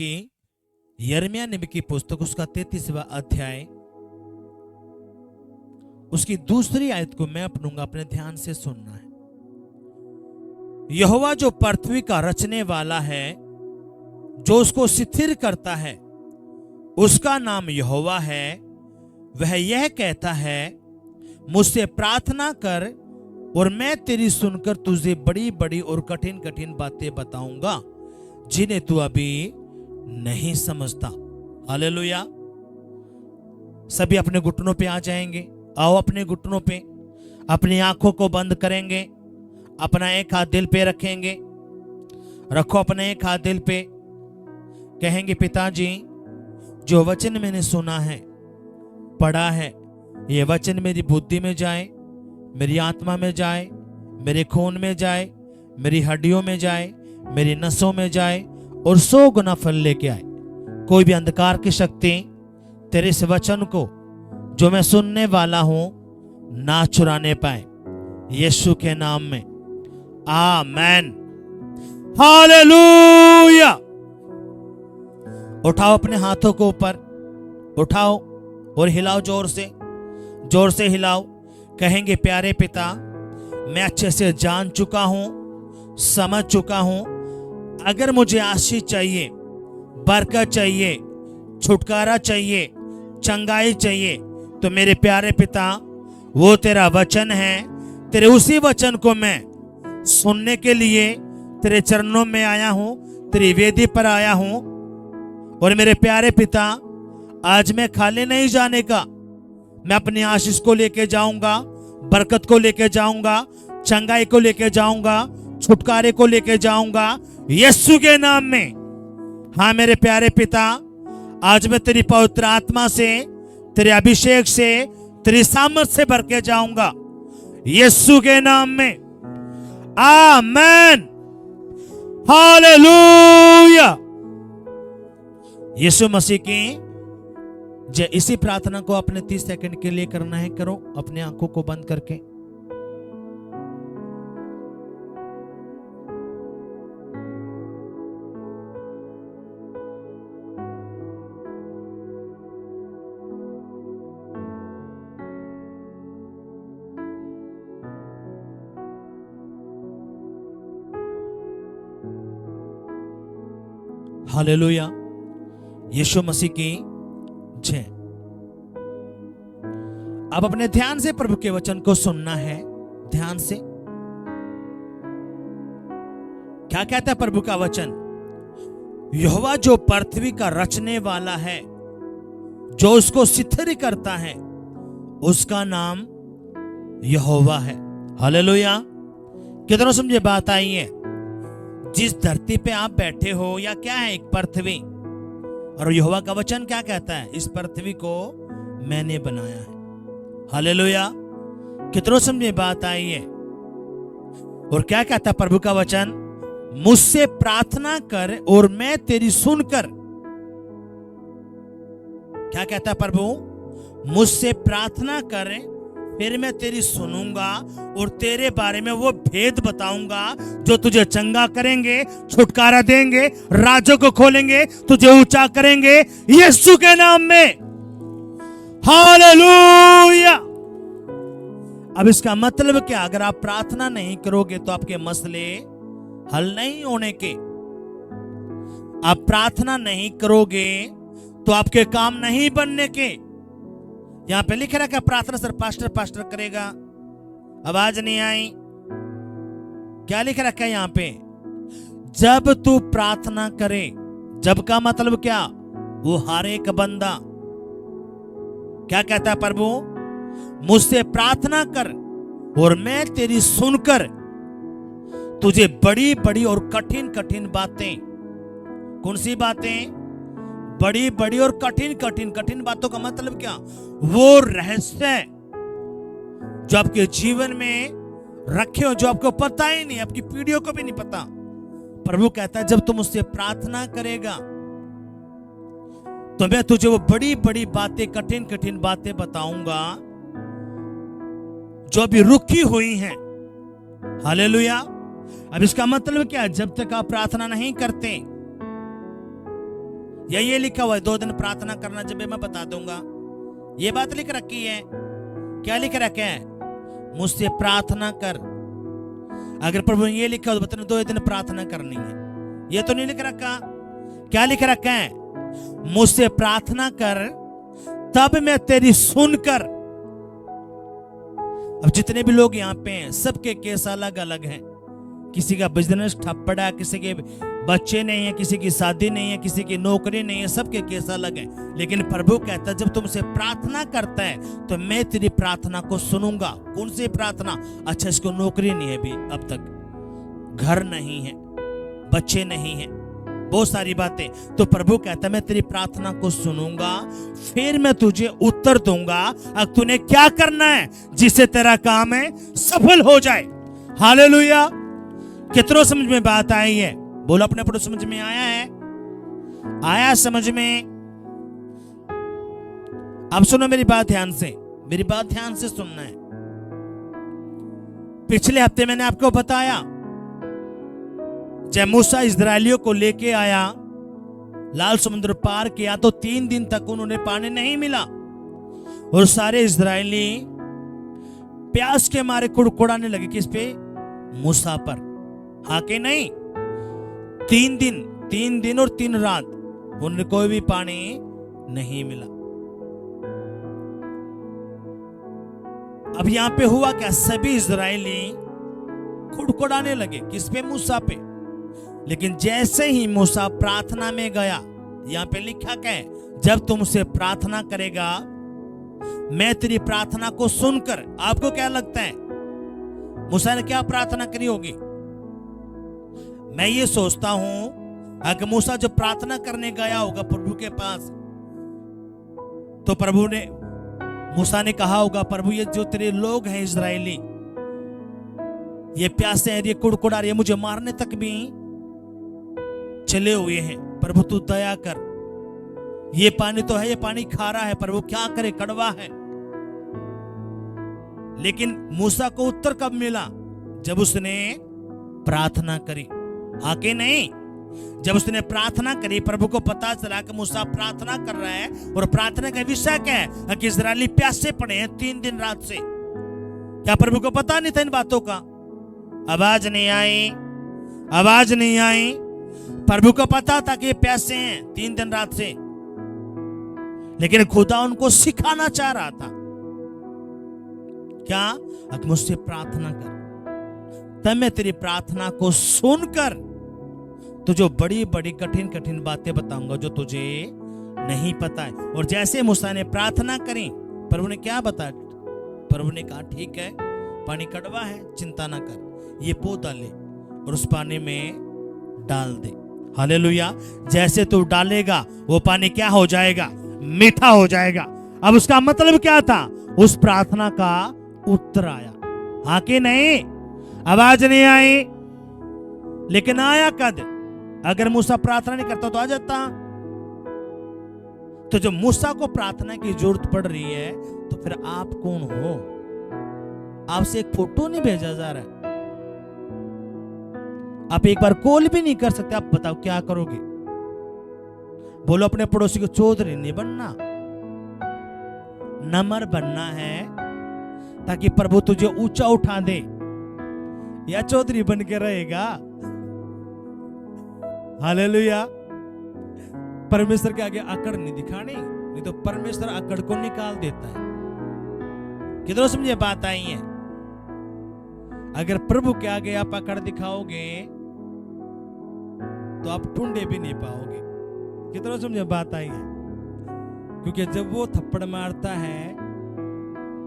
की यिर्मयाह नबी की पुस्तक उसका 33वां अध्याय उसकी दूसरी आयत को मैं अपनूंगा, अपने ध्यान से सुनना है। यहोवा जो पृथ्वी का रचने वाला है, जो उसको स्थिर करता है, उसका नाम यहोवा है। वह यह कहता है, मुझसे प्रार्थना कर और मैं तेरी सुनकर तुझे बड़ी बड़ी और कठिन कठिन बातें बताऊंगा जिन्हें तू अभी नहीं समझता। हालेलुया। सभी अपने घुटनों पे आ जाएंगे। आओ अपने घुटनों पे, अपनी आंखों को बंद करेंगे, अपना एक हाथ दिल पे रखेंगे। रखो अपने एक हाथ दिल पे। कहेंगे, पिताजी जो वचन मैंने सुना है, पढ़ा है, ये वचन मेरी बुद्धि में जाए, मेरी आत्मा में जाए, मेरे खून में जाए, मेरी हड्डियों में जाए, मेरी नसों में जाए और 100 गुना फल लेके आए। कोई भी अंधकार की शक्ति तेरे इस वचन को जो मैं सुनने वाला हूं ना चुराने पाए, यीशु के नाम में, आमेन। हालेलुया। उठाओ अपने हाथों को ऊपर, उठाओ और हिलाओ, जोर से हिलाओ। कहेंगे, प्यारे पिता, मैं अच्छे से जान चुका हूं, समझ चुका हूं। अगर मुझे आशीष चाहिए, बरकत चाहिए, छुटकारा चाहिए, चंगाई चाहिए, तो मेरे प्यारे पिता, वो तेरा वचन है। तेरे उसी वचन को मैं सुनने के लिए तेरे चरणों में आया हूं, तेरी वेदी पर आया हूं। और मेरे प्यारे पिता, आज मैं खाली नहीं जाने का, मैं अपनी आशीष को लेके जाऊंगा, बरकत को लेके जाऊंगा, चंगाई को लेके जाऊंगा, छुटकारे को लेके जाऊंगा, यीशु के नाम में। हाँ मेरे प्यारे पिता, आज मैं तेरी पवित्र आत्मा से, तेरे अभिषेक से, तेरी सामर्थ से भर के जाऊंगा, यीशु के नाम में, आमेन। हालेलुया। यीशु मसीह की जय। इसी प्रार्थना को अपने 30 सेकंड के लिए करना है। करो अपने आंखों को बंद करके। हालेलुया। यीशु मसीह की जय। अब अपने ध्यान से प्रभु के वचन को सुनना है, ध्यान से। क्या कहता है प्रभु का वचन? यहोवा जो पृथ्वी का रचने वाला है, जो उसको स्थिर करता है, उसका नाम यहोवा है। हालेलुया। कितनों समझे बात आई है? जिस धरती पे आप बैठे हो, या क्या है, एक पृथ्वी, और यहोवा का वचन क्या कहता है? इस पृथ्वी को मैंने बनाया है। हालेलुया। कितनों समझे बात आई है? और क्या कहता है प्रभु का वचन? मुझसे प्रार्थना कर और मैं तेरी सुनकर। क्या कहता है प्रभु? मुझसे प्रार्थना कर, फिर मैं तेरी सुनूंगा और तेरे बारे में वो भेद बताऊंगा जो तुझे चंगा करेंगे, छुटकारा देंगे, राजों को खोलेंगे, तुझे ऊंचा करेंगे, यीशु के नाम में। हालेलुया। अब इसका मतलब क्या? अगर आप प्रार्थना नहीं करोगे तो आपके मसले हल नहीं होने के। आप प्रार्थना नहीं करोगे तो आपके काम नहीं बनने के। यहां पे लिख रखा है प्रार्थना सर पास्टर करेगा, आवाज नहीं आई। क्या लिख रखा है यहां पे? जब तू प्रार्थना करे। जब का मतलब क्या? वो हर एक बंदा। क्या कहता है प्रभु? मुझसे प्रार्थना कर और मैं तेरी सुनकर तुझे बड़ी बड़ी और कठिन कठिन बातें। कौन सी बातें? बड़ी बड़ी और कठिन कठिन कठिन बातों का मतलब क्या? वो रहस्य जो आपके जीवन में रखे हो, जो आपको पता ही नहीं, आपकी पीढ़ियों को भी नहीं पता। प्रभु कहता है जब तुम मुझसे प्रार्थना करेगा तो मैं तुझे वो बड़ी बड़ी बातें, कठिन कठिन बातें बताऊंगा जो अभी रुकी हुई हैं। हालेलुया। अब इसका मतलब क्या? जब तक आप प्रार्थना नहीं करते, ये लिखा हुआ है 2 दिन प्रार्थना करना, जब मैं बता दूंगा। ये बात लिख रखी है। क्या लिख रखा है? मुझसे प्रार्थना कर। अगर प्रभु ने ये लिखा हो तो बता 2 दिन प्रार्थना करनी है। ये तो नहीं लिख रखा। क्या लिख रखा है? मुझसे प्रार्थना कर तब मैं तेरी सुनकर। अब जितने भी लोग यहाँ पे हैं, सबके केस अलग अलग हैं। किसी का बिजनेस ठप पड़ा, किसी के बच्चे नहीं है, किसी की शादी नहीं है, किसी की नौकरी नहीं है, सबके केस अलग है। लेकिन प्रभु कहता है जब तुमसे प्रार्थना करता है तो मैं तेरी प्रार्थना को सुनूंगा। कौन सी प्रार्थना? अच्छा, इसको नौकरी नहीं है भी अब तक, घर नहीं है, बच्चे नहीं है, बहुत सारी बातें। तो प्रभु कहता है मैं तेरी प्रार्थना को सुनूंगा, फिर मैं तुझे उत्तर दूंगा। अब तूने क्या करना है जिससे तेरा काम है सफल हो जाए। हालेलुया। कितनों समझ में बात आई है? बोलो अपने पड़ोस समझ में आया है? आया समझ में? अब सुनो मेरी बात ध्यान से, मेरी बात ध्यान से सुनना है। पिछले हफ्ते मैंने आपको बताया जब मूसा इस्राएलियों को लेके आया, लाल समुद्र पार किया, तो 3 दिन तक उन्होंने पानी नहीं मिला और सारे इस्राएली प्यास के मारे कुड़कुड़ाने लगे। किस पे? मूसा पर। हाँ कि नहीं? 3 दिन और 3 रात उन्हें कोई भी पानी नहीं मिला। अब यहां पे हुआ क्या? सभी इस्राएली कुड़कुड़ाने लगे। किस पे? मूसा पे। लेकिन जैसे ही मूसा प्रार्थना में गया, यहां पे लिखा क्या है? जब तुमसे प्रार्थना करेगा मैं तेरी प्रार्थना को सुनकर। आपको क्या लगता है मूसा ने क्या प्रार्थना करी होगी? मैं ये सोचता हूं अगर मूसा जो प्रार्थना करने गया होगा प्रभु के पास, तो प्रभु ने, मूसा ने कहा होगा प्रभु ये जो तेरे लोग हैं इस्राएली, ये प्यासे हैं, ये कुड़कुड़ा रहे, मुझे मारने तक भी चले हुए हैं, प्रभु तू दया कर। ये पानी तो है, ये पानी खारा है, प्रभु क्या करे, कड़वा है। लेकिन मूसा को उत्तर कब मिला? जब उसने प्रार्थना करी। हाँ कि नहीं? जब उसने प्रार्थना करी, प्रभु को पता चला कि मूसा प्रार्थना कर रहा है और प्रार्थना का विषय क्या है कि इस्राएली प्यासे पड़े हैं 3 दिन रात से। क्या प्रभु को पता नहीं था इन बातों का? आवाज नहीं आई, आवाज नहीं आई। प्रभु को पता था कि ये प्यासे हैं 3 दिन रात से, लेकिन खुदा उनको सिखाना चाह रहा था। क्या? अब मुझसे प्रार्थना कर तब मैं तेरी प्रार्थना को सुनकर तुझे बड़ी बड़ी कठिन कठिन बातें बताऊंगा जो तुझे नहीं पता है। और जैसे मूसा ने प्रार्थना करी, प्रभु ने क्या बताया? प्रभु ने कहा ठीक है, पानी कड़वा है, चिंता ना कर, ये पौधा ले और उस पानी में डाल दे। हालेलुया। जैसे तू डालेगा वो पानी क्या हो जाएगा? मीठा हो जाएगा। अब उसका मतलब क्या था? उस प्रार्थना का उत्तर आया। हाँ कि नहीं? आवाज नहीं आई, लेकिन आया कद? अगर मूसा प्रार्थना नहीं करता तो आ जाता। तो जब मूसा को प्रार्थना की जरूरत पड़ रही है तो फिर आप कौन हो? आपसे एक फोटो नहीं भेजा जा रहा है, आप एक बार कॉल भी नहीं कर सकते। आप बताओ क्या करोगे? बोलो अपने पड़ोसी को चौधरी नहीं बनना, नमर बनना है ताकि प्रभु तुझे ऊंचा उठा दे। या चौधरी बन के रहेगा? हालेलुया। परमेश्वर के आगे अकड़ नहीं दिखानी, नहीं तो परमेश्वर अकड़ को निकाल देता है। किधरों समझे बात आई है? अगर प्रभु के आगे आप अकड़ दिखाओगे तो आप ढूंढे भी नहीं पाओगे। किधरों समझे बात आई है? क्योंकि जब वो थप्पड़ मारता है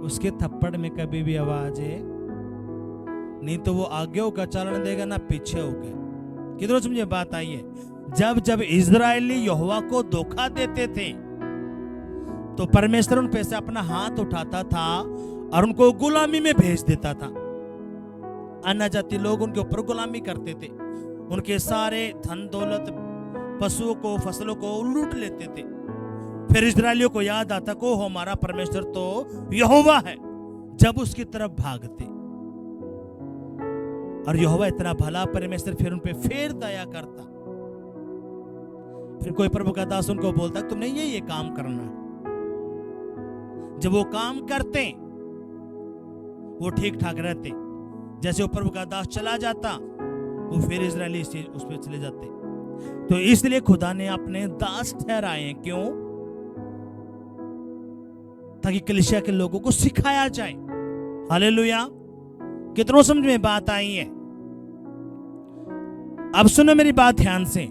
उसके थप्पड़ में कभी भी आवाज है नहीं, तो वो आगे होकर चलन देगा ना पीछे होकर। किधरों समझे बात आई है? जब जब इजरायली यहोवा को धोखा देते थे तो परमेश्वर उन पे से अपना हाथ उठाता था और उनको गुलामी में भेज देता था। अन्य जाति लोग उनके ऊपर गुलामी करते थे, उनके सारे धन दौलत, पशुओं को, फसलों को लूट लेते थे। फिर इजरायलियों को याद आता को हमारा परमेश्वर तो यहोवा है, जब उसकी तरफ भागते। और यहोवा इतना भला परमेश्वर फिर उन पे फिर दया करता, फिर कोई प्रभु का दास उनको बोलता है तुमने ये काम करना है। जब वो काम करते वो ठीक ठाक रहते, जैसे वो प्रभु का दास चला जाता वो फिर इजरायली उस पर चले जाते। तो इसलिए खुदा ने अपने दास ठहराए हैं, क्यों? ताकि कलीसिया के लोगों को सिखाया जाए। हालेलुया। कितनों समझ में बात आई है? अब सुनो मेरी बात ध्यान से।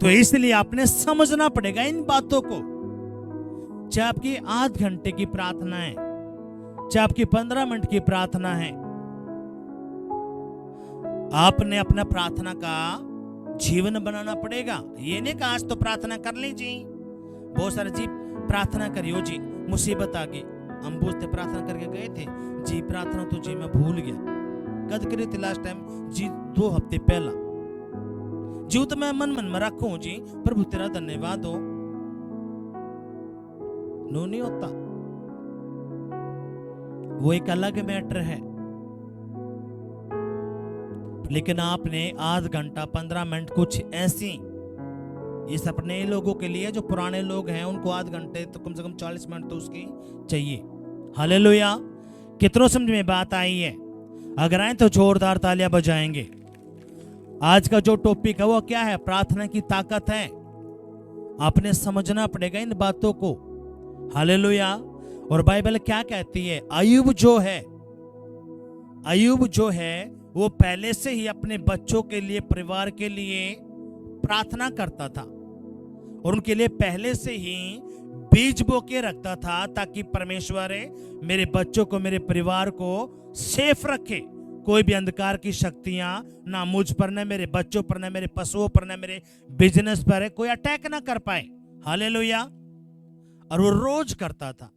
तो इसलिए आपने समझना पड़ेगा इन बातों को। चाहे आपकी आध घंटे की प्रार्थना है, चाहे आपकी 15 मिनट की प्रार्थना है, आपने अपना प्रार्थना का जीवन बनाना पड़ेगा। ये नहीं कहा आज तो प्रार्थना कर लीजिए, बहुत सारे जी प्रार्थना करियो जी, मुसीबत आ गई, हम पूछते प्रार्थना करके गए थे जी, प्रार्थना तो जी मैं भूल गया, कद करी थी लास्ट टाइम जी 2 हफ्ते पहला जी, तो मैं मन में रखूं जी, प्रभु तेरा धन्यवाद हो। नो नहीं होता, वो एक अलग मैटर है। लेकिन आपने आध घंटा 15 मिनट कुछ ऐसी, इस अपने लोगों के लिए जो पुराने लोग हैं उनको आध घंटे तो कम से कम 40 मिनट तो उसकी चाहिए। हालेलुया। कितनों समझ में बात आई है? अगर आए तो जोरदार तालियां बजाएंगे। आज का जो टॉपिक है वो क्या है? प्रार्थना की ताकत है। आपने समझना पड़ेगा इन बातों को। हालेलुया। और बाइबल क्या कहती है? अय्यूब जो है वो पहले से ही अपने बच्चों के लिए, परिवार के लिए प्रार्थना करता था और उनके लिए पहले से ही बीज बो के रखता था, ताकि परमेश्वर मेरे बच्चों को, मेरे परिवार को सेफ रखे। कोई भी अंधकार की शक्तियां ना मुझ पर, ना मेरे बच्चों पर, ना मेरे पशुओं पर, ना मेरे बिजनेस पर कोई अटैक ना कर पाए। हालेलुया। और वो रोज करता था।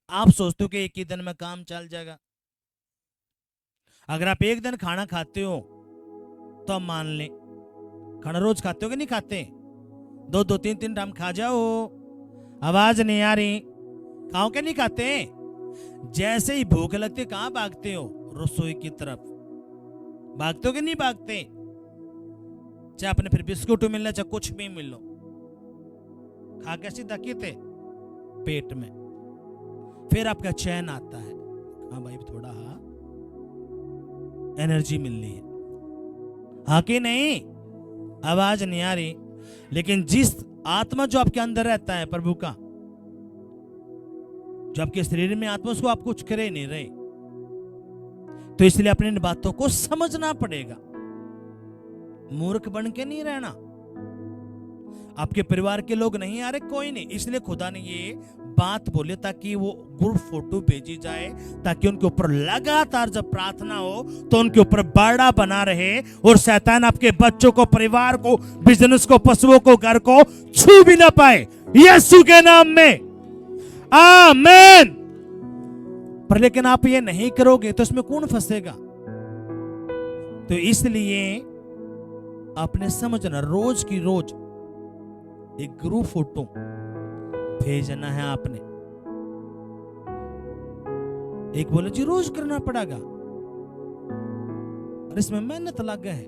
आप सोचते हो कि एक ही दिन में काम चल जाएगा? अगर आप एक दिन खाना खाते हो तो हम मान लें, खाना रोज खाते हो कि नहीं खाते? 2-2, 3-3 टाइम खा जाओ, आवाज नहीं आ रही, खाओ के नहीं खाते? जैसे ही भूख लगती कहां भागते हो? रसोई की तरफ भागते हो कि नहीं भागते? चाहे अपने फिर बिस्कुट मिल लो, चाहे कुछ भी मिल लो, खा के सीधा थे पेट में, फिर आपका चैन आता है, हाँ भाई थोड़ा एनर्जी मिल रही है, हाँ कि नहीं? आवाज नहीं आ रही। लेकिन जिस आत्मा जो आपके अंदर रहता है प्रभु का, जो आपके शरीर में आत्मा, उसको आप कुछ करे नहीं रहे। तो इसलिए अपने इन बातों को समझना पड़ेगा, मूर्ख बन के नहीं रहना। आपके परिवार के लोग नहीं आ रहे, कोई नहीं, इसलिए खुदा ने ये बात बोली ताकि वो ग्रुप फोटो भेजी जाए, ताकि उनके ऊपर लगातार जब प्रार्थना हो तो उनके ऊपर बाड़ा बना रहे और शैतान आपके बच्चों को, परिवार को, बिजनेस को, पशुओं को, घर को छू भी ना पाए, यीशु के नाम में, आमीन। पर लेकिन आप ये नहीं करोगे तो इसमें कौन फंसेगा? तो इसलिए आपने समझना, रोज की रोज एक ग्रुप फोटो भेजना है आपने। एक बोले जी रोज करना पड़ेगा, और इसमें मेहनत लगा है।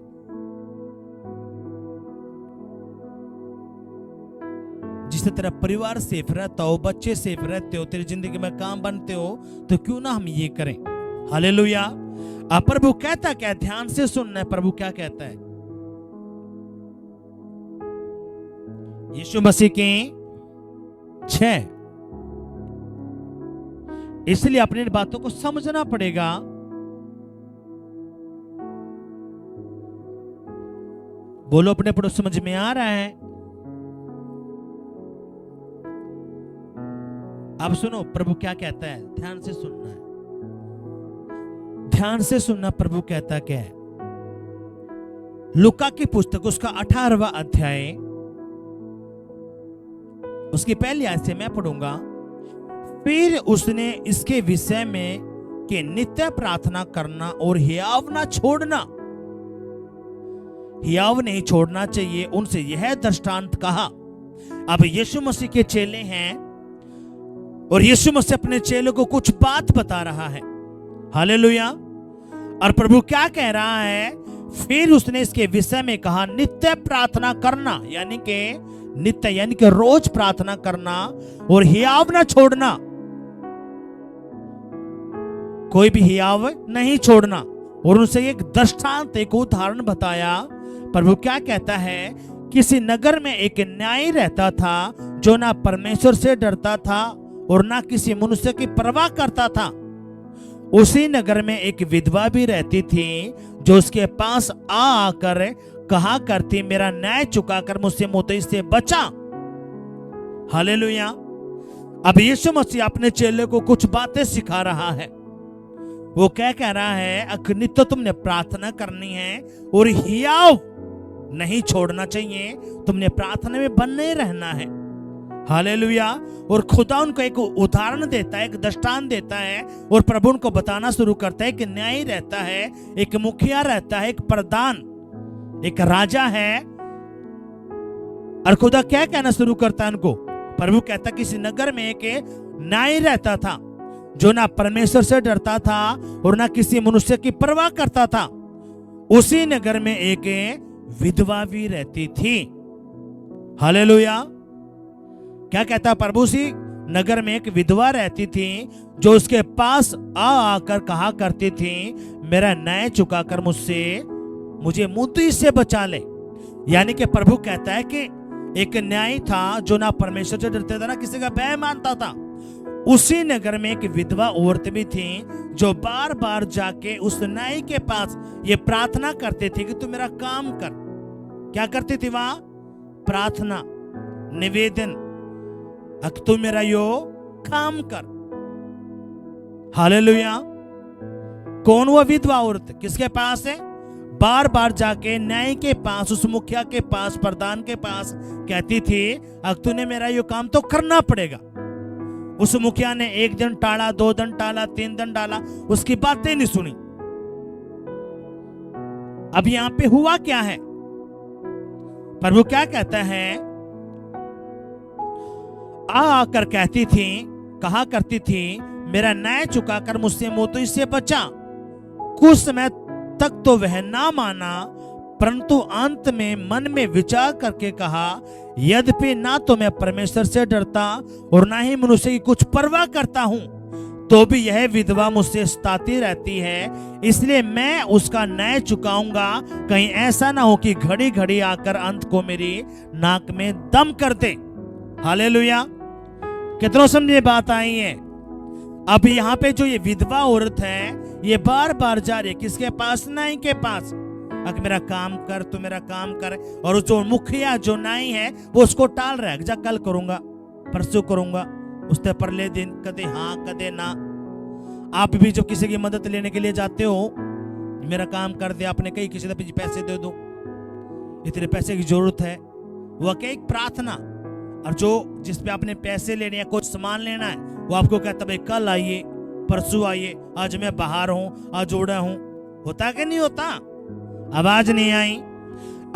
जिससे तेरा परिवार सेफ रहता हो, बच्चे सेफ रहते हो, तेरी जिंदगी में काम बनते हो, तो क्यों ना हम ये करें। हालेलुया। अब प्रभु कहता क्या? ध्यान से सुनना है प्रभु क्या कहता है। यीशु मसीह के 6, इसलिए अपनी बातों को समझना पड़ेगा। बोलो अपने पड़ोस, समझ में आ रहा है? अब सुनो प्रभु क्या कहता है, ध्यान से सुनना है, ध्यान से सुनना। प्रभु कहता क्या है? लूका की पुस्तक उसका 18वां अध्याय, उसकी पहली आयत से मैं पढ़ूंगा। फिर उसने इसके विषय में कि नित्य प्रार्थना करना और हियाव ना छोड़ना, हियाव नहीं छोड़ना चाहिए, उनसे यह दृष्टांत कहा। अब यीशु मसीह के चेले हैं और यीशु मसीह अपने चेलों को कुछ बात बता रहा है। हालेलुया। और प्रभु क्या कह रहा है? फिर उसने इसके विषय में कहा, नित्य प्रार्थना करना, यानी कि नित्य यानी कि रोज प्रार्थना करना और हियाव ना छोड़ना, कोई भी हियाव नहीं छोड़ना। और उनसे एक दृष्टांत, एक उदाहरण बताया। प्रभु क्या कहता है, किसी नगर में एक न्यायी रहता था जो ना परमेश्वर से डरता था और ना किसी मनुष्य की परवाह करता था। उसी नगर में एक विधवा भी रहती थी जो उसके पास आकर कहा करती, मेरा न्याय चुकाकर मुझसे मुद्दई से बचा। हालेलुया। अब यीशु मसीह अपने चेले को कुछ बातें सिखा रहा है। वो क्या कह रहा है, नित्य तुमने प्रार्थना करनी है और हियाव नहीं छोड़ना चाहिए, तुमने प्रार्थना में बने रहना है। हालेलुया। और खुदा उनको एक उदाहरण देता है, एक दृष्टांत देता है और प्रभु उनको बताना शुरू करता है कि न्यायी रहता है, एक मुखिया रहता है, एक प्रधान, एक राजा है। और खुदा क्या कहना शुरू करता है उनको, प्रभु कहता किसी नगर में एक न्यायी रहता था जो ना परमेश्वर से डरता था और ना किसी मनुष्य की परवाह करता था। उसी नगर में एक विधवा भी रहती थी। हालेलुया। क्या कहता प्रभु, सी नगर में एक विधवा रहती थी जो उसके पास आकर कहा करती थी, मेरा न्याय चुकाकर मुझे मुद्दई से बचा ले। यानी कि प्रभु कहता है कि एक न्यायी था जो ना परमेश्वर से डरता था ना किसी का भय मानता था। उसी नगर में एक विधवा औरत भी थी जो बार बार जाके उस न्यायी के पास ये प्रार्थना करती थी कि तू मेरा काम कर। क्या करती थी वहां? प्रार्थना, निवेदन, तू मेरा यो काम कर। हालेलुया। कौन वो विधवा औरत? किसके पास है? बार बार जाके न्याय के पास, उस मुखिया के पास, प्रधान के पास कहती थी, अब तूने मेरा यो काम तो करना पड़ेगा। उस मुखिया ने 1 दिन टाला, 2 दिन टाला, 3 दिन डाला, उसकी बातें नहीं सुनी। अब यहां पे हुआ क्या है? प्रभु क्या कहता है, आकर कहती थी, कहा करती थी, मेरा न्याय चुकाकर मुझसे मुद्दई से बचा। कुछ समय तक तो वह ना माना, परंतु अंत में मन में विचार करके कहा, यद्यपि ना तो मैं परमेश्वर से डरता और ना ही मनुष्य की कुछ परवाह करता हूं, तो भी यह विधवा मुझसे सताती रहती है, इसलिए मैं उसका न्याय चुकाऊंगा। कहीं ऐसा ना हो कि घड़ी घड़ी आकर अंत को मेरी नाक में दम कर दे। हालेलुया। कितनों समझे बात आई है? अब यहाँ पे जो ये विधवा औरत है, ये बार बार जा रही है किसके पास? नाई के पास। अगर मेरा काम कर, तू मेरा काम कर। और जो मुखिया, जो नाई है, वो उसको टाल रहा है, जा कल करूंगा, परसों करूंगा, उससे परले दिन, कदे हाँ कदे ना। आप भी जब किसी की मदद लेने के लिए जाते हो, मेरा काम कर दे, आपने कहीं किसी से पैसे दे दो, इतने पैसे की जरूरत है, वो क्या एक प्रार्थना। और जो जिस पे आपने पैसे लेने या कुछ सामान लेना है, वो आपको कहता भाई कल आइए, परसों आइए, आज मैं बाहर हूं, आज जोड़ा हूं। होता कि नहीं होता? आवाज नहीं आई।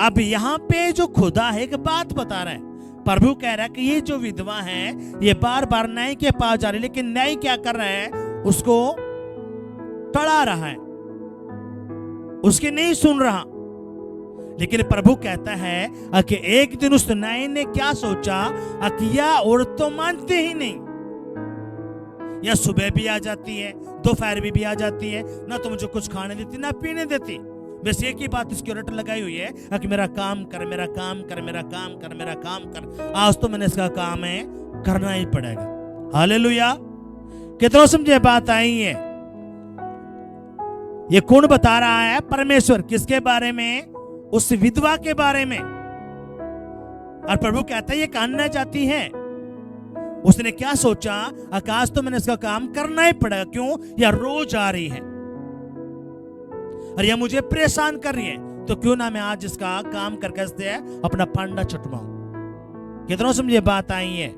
अब यहाँ पे जो खुदा है एक बात बता रहा है। प्रभु कह रहा है कि ये जो विधवा है, ये बार बार न्याय के पास जा रही है, लेकिन न्याय क्या कर रहा है? उसको टड़ा रहा है, उसकी नहीं सुन रहा। लेकिन प्रभु कहता है कि एक दिन उस न्याय ने क्या सोचा कि यह औरत तो मानती ही नहीं, या सुबह भी आ जाती है, दोपहर भी आ जाती है, ना तो मुझे कुछ खाने देती ना पीने देती, बस एक ही बात इसकी रट लगाई हुई है कि मेरा काम कर, मेरा काम कर, मेरा काम कर, मेरा काम कर। आज तो मैंने इसका काम है, करना ही पड़ेगा। हालेलुया। कितना समझे बात आई है? ये कौन बता रहा है? परमेश्वर। किसके बारे में? उस विधवा के बारे में। और प्रभु कहता है ये कानना जाती है। उसने क्या सोचा? आकाश तो मैंने इसका काम करना ही पड़ेगा। क्यों? यह रोज आ रही है और यह मुझे परेशान कर रही है, तो क्यों ना मैं आज इसका काम करके इससे अपना फंडा छुटवाऊं। कितना समझे बात आई है?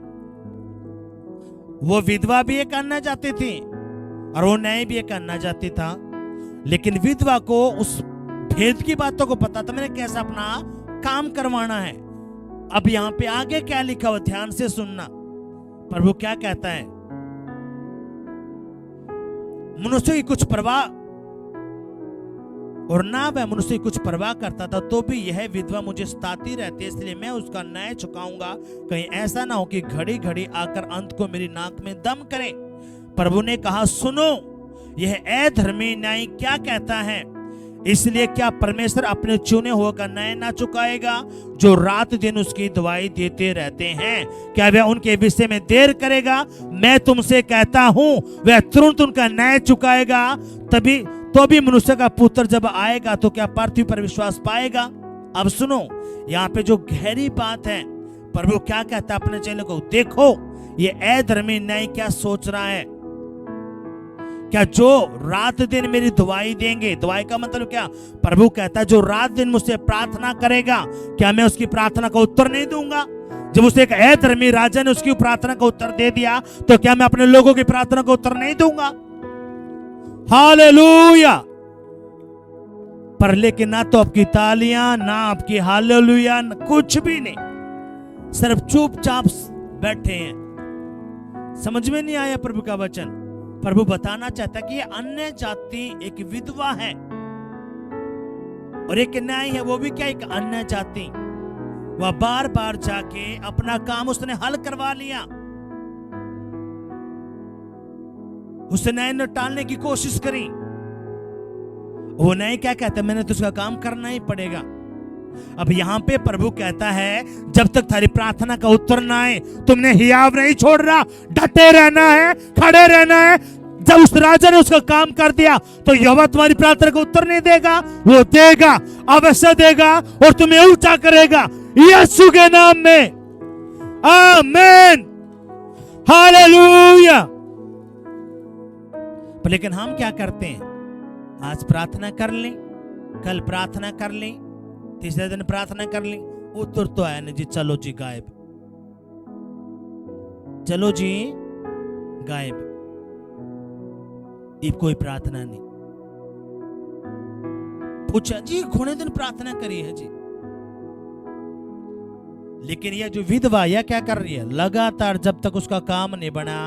वो विधवा भी ये करना चाहती थी और वो न्याय भी ये करना चाहती था, लेकिन विधवा को उस भेद की बातों को पता था, मैंने कैसे अपना काम करवाना है। अब यहां पे आगे क्या लिखा हुआ, ध्यान से सुनना। प्रभु क्या कहता है? मनुष्य की कुछ परवाह और ना वह मनुष्य कुछ परवाह करता था, तो भी यह विधवा मुझे सताती रहती है, इसलिए मैं उसका न्याय चुकाऊंगा, कहीं ऐसा ना हो कि घड़ी घड़ी आकर अंत को मेरी नाक में दम करे। प्रभु ने कहा, सुनो, यह अधर्मी न्याय क्या कहता है? इसलिए क्या परमेश्वर अपने चुने हुए का न्याय ना चुकाएगा, जो रात दिन उसकी दुआई देते रहते हैं? क्या वह उनके विषय में देर करेगा? मैं तुमसे कहता हूं, वह तुरंत उनका न्याय चुकाएगा। तभी तो भी मनुष्य का पुत्र जब आएगा तो क्या पृथ्वी पर विश्वास पाएगा? अब सुनो, यहाँ पे जो गहरी बात है, प्रभु क्या कहता है अपने चेलों को, देखो ये अधर्मी न्याय क्या सोच रहा है। क्या जो रात दिन मेरी दुआई देंगे, दुआई का मतलब क्या? प्रभु कहता है जो रात दिन मुझसे प्रार्थना करेगा, क्या मैं उसकी प्रार्थना का उत्तर नहीं दूंगा? जब उसे एक अधर्मी राजा ने उसकी प्रार्थना का उत्तर दे दिया, तो क्या मैं अपने लोगों की प्रार्थना का उत्तर नहीं दूंगा? हालेलुया। पर लेकिन ना तो आपकी तालियां, ना आपकी हालेलुया, कुछ भी नहीं, सिर्फ चुपचाप बैठे हैं। समझ में नहीं आया प्रभु का वचन। प्रभु बताना चाहता है कि ये अन्य जाति एक विधवा है और एक न्याय है, वो भी क्या, एक अन्य जाति। वह बार बार जाके अपना काम उसने हल करवा लिया, उसने न्याय न टालने की कोशिश करी। वो न्याय क्या कहता है, मैंने तो उसका काम करना ही पड़ेगा। अब यहां पे प्रभु कहता है, जब तक थारी प्रार्थना का उत्तर ना आए, तुमने हियाव नहीं छोड़ना, डटे रहना है, खड़े रहना है। जब उस राजा ने उसका काम कर दिया, तो यहोवा तुम्हारी प्रार्थना का उत्तर नहीं देगा, वो देगा, अवश्य देगा, और तुम्हें ऊंचा करेगा यीशु के नाम में। आमीन, हालेलुया। लेकिन हम क्या करते हैं, आज प्रार्थना कर लें, कल प्रार्थना कर लें, तीसरे दिन प्रार्थना कर लें, उत्तर तो आया नहीं जी, चलो जी गायब, चलो जी गायब, ये कोई प्रार्थना नहीं। पूछा जी घोड़े दिन प्रार्थना करी है जी, लेकिन यह जो विधवा यह क्या कर रही है, लगातार जब तक उसका काम नहीं बना,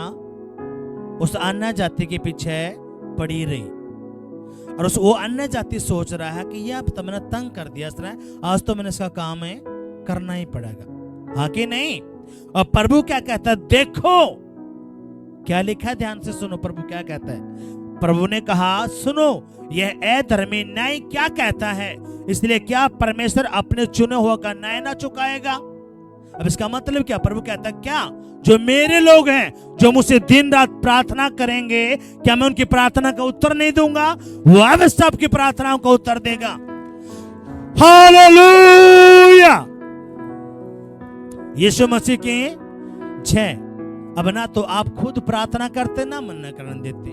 उस अन्य जाति के पीछे पड़ी रही। और उस वो अन्य जाति सोच रहा है कि यह तो मैंने तंग कर दिया, आज तो मैंने इसका काम है करना ही पड़ेगा, हाँ कि नहीं? और प्रभु क्या कहता है, देखो क्या लिखा है, ध्यान से सुनो प्रभु क्या कहता है। प्रभु ने कहा, सुनो, यह अधर्मी न्याय क्या कहता है, इसलिए क्या परमेश्वर अपने चुने हुए का न्याय ना चुकाएगा? अब इसका मतलब क्या? प्रभु कहता है, क्या जो मेरे लोग हैं, जो मुझसे दिन रात प्रार्थना करेंगे, क्या मैं उनकी प्रार्थना का उत्तर नहीं दूंगा? वो अवश्य आपकी प्रार्थनाओं का उत्तर देगा। हालेलुया, यीशु मसीह की जय। अब ना तो आप खुद प्रार्थना करते, ना मना करने देते।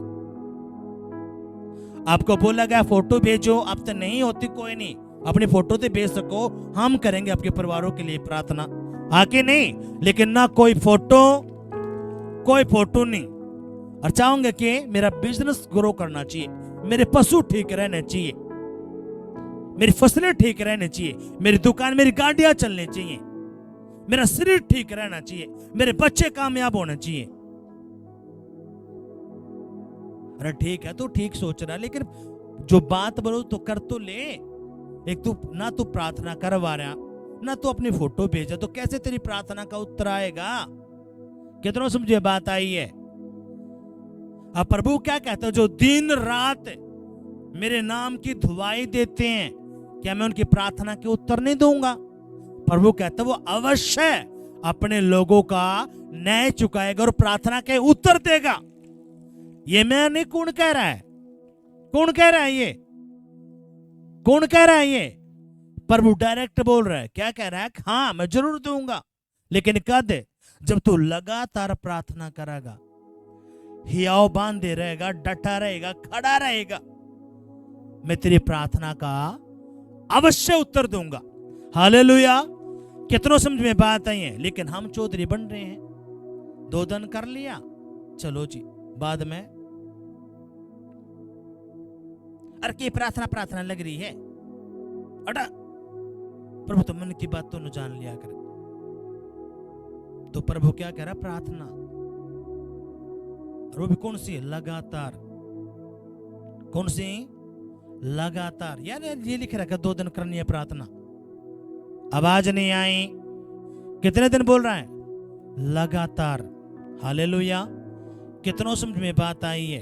आपको बोला गया फोटो भेजो, अब तो नहीं होती, कोई नहीं, अपनी फोटो तो भेज सको, हम करेंगे आपके परिवारों के लिए प्रार्थना, आके नहीं, लेकिन ना कोई फोटो नहीं। और चाहूंगा कि मेरा बिजनेस ग्रो करना चाहिए, मेरे पशु ठीक रहने चाहिए, मेरी फसलें ठीक रहनी चाहिए, मेरी दुकान, मेरी गाड़ियां चलनी चाहिए, मेरा शरीर ठीक रहना चाहिए, मेरे बच्चे कामयाब होने चाहिए। अरे ठीक है, तू ठीक सोच रहा, लेकिन जो बात बोलो तो कर तो ले। एक तू ना तू प्रार्थना करवा रहा, ना तू अपनी फोटो भेजा, तो कैसे तेरी प्रार्थना का उत्तर आएगा? कितना समझे बात आई है? अब प्रभु क्या कहता है, जो दिन रात मेरे नाम की दुआई देते हैं, क्या मैं उनकी प्रार्थना के उत्तर नहीं दूंगा? प्रभु कहता है वो अवश्य अपने लोगों का न्याय चुकाएगा और प्रार्थना के उत्तर देगा। ये मैं नहीं, कौन कह रहा है? कौन कह रहा है ये? कौन कह रहा है ये? प्रभु डायरेक्ट बोल रहा है। क्या कह रहा है? हाँ मैं जरूर दूंगा, लेकिन कद? जब तू लगातार प्रार्थना करेगा, हियाव बांधे रहेगा, डटा रहेगा, खड़ा रहेगा, मैं तेरी प्रार्थना का अवश्य उत्तर दूंगा। हालेलुया। कितनों समझ में बात आई है? लेकिन हम चौधरी बन रहे हैं, 2 दिन कर लिया, चलो जी बाद में, अरे की प्रार्थना लग रही है, अड़ा प्रभु तो मन की बात तो न जान लिया कर। तो प्रभु क्या कह रहा? प्रार्थना, और वो भी कौन सी? लगातार। कौन सी? लगातार। यार ये लिख रखा 2 दिन करनी है प्रार्थना, आवाज नहीं आई, कितने दिन बोल रहा है? लगातार। हालेलुया। कितनों समझ में बात आई है?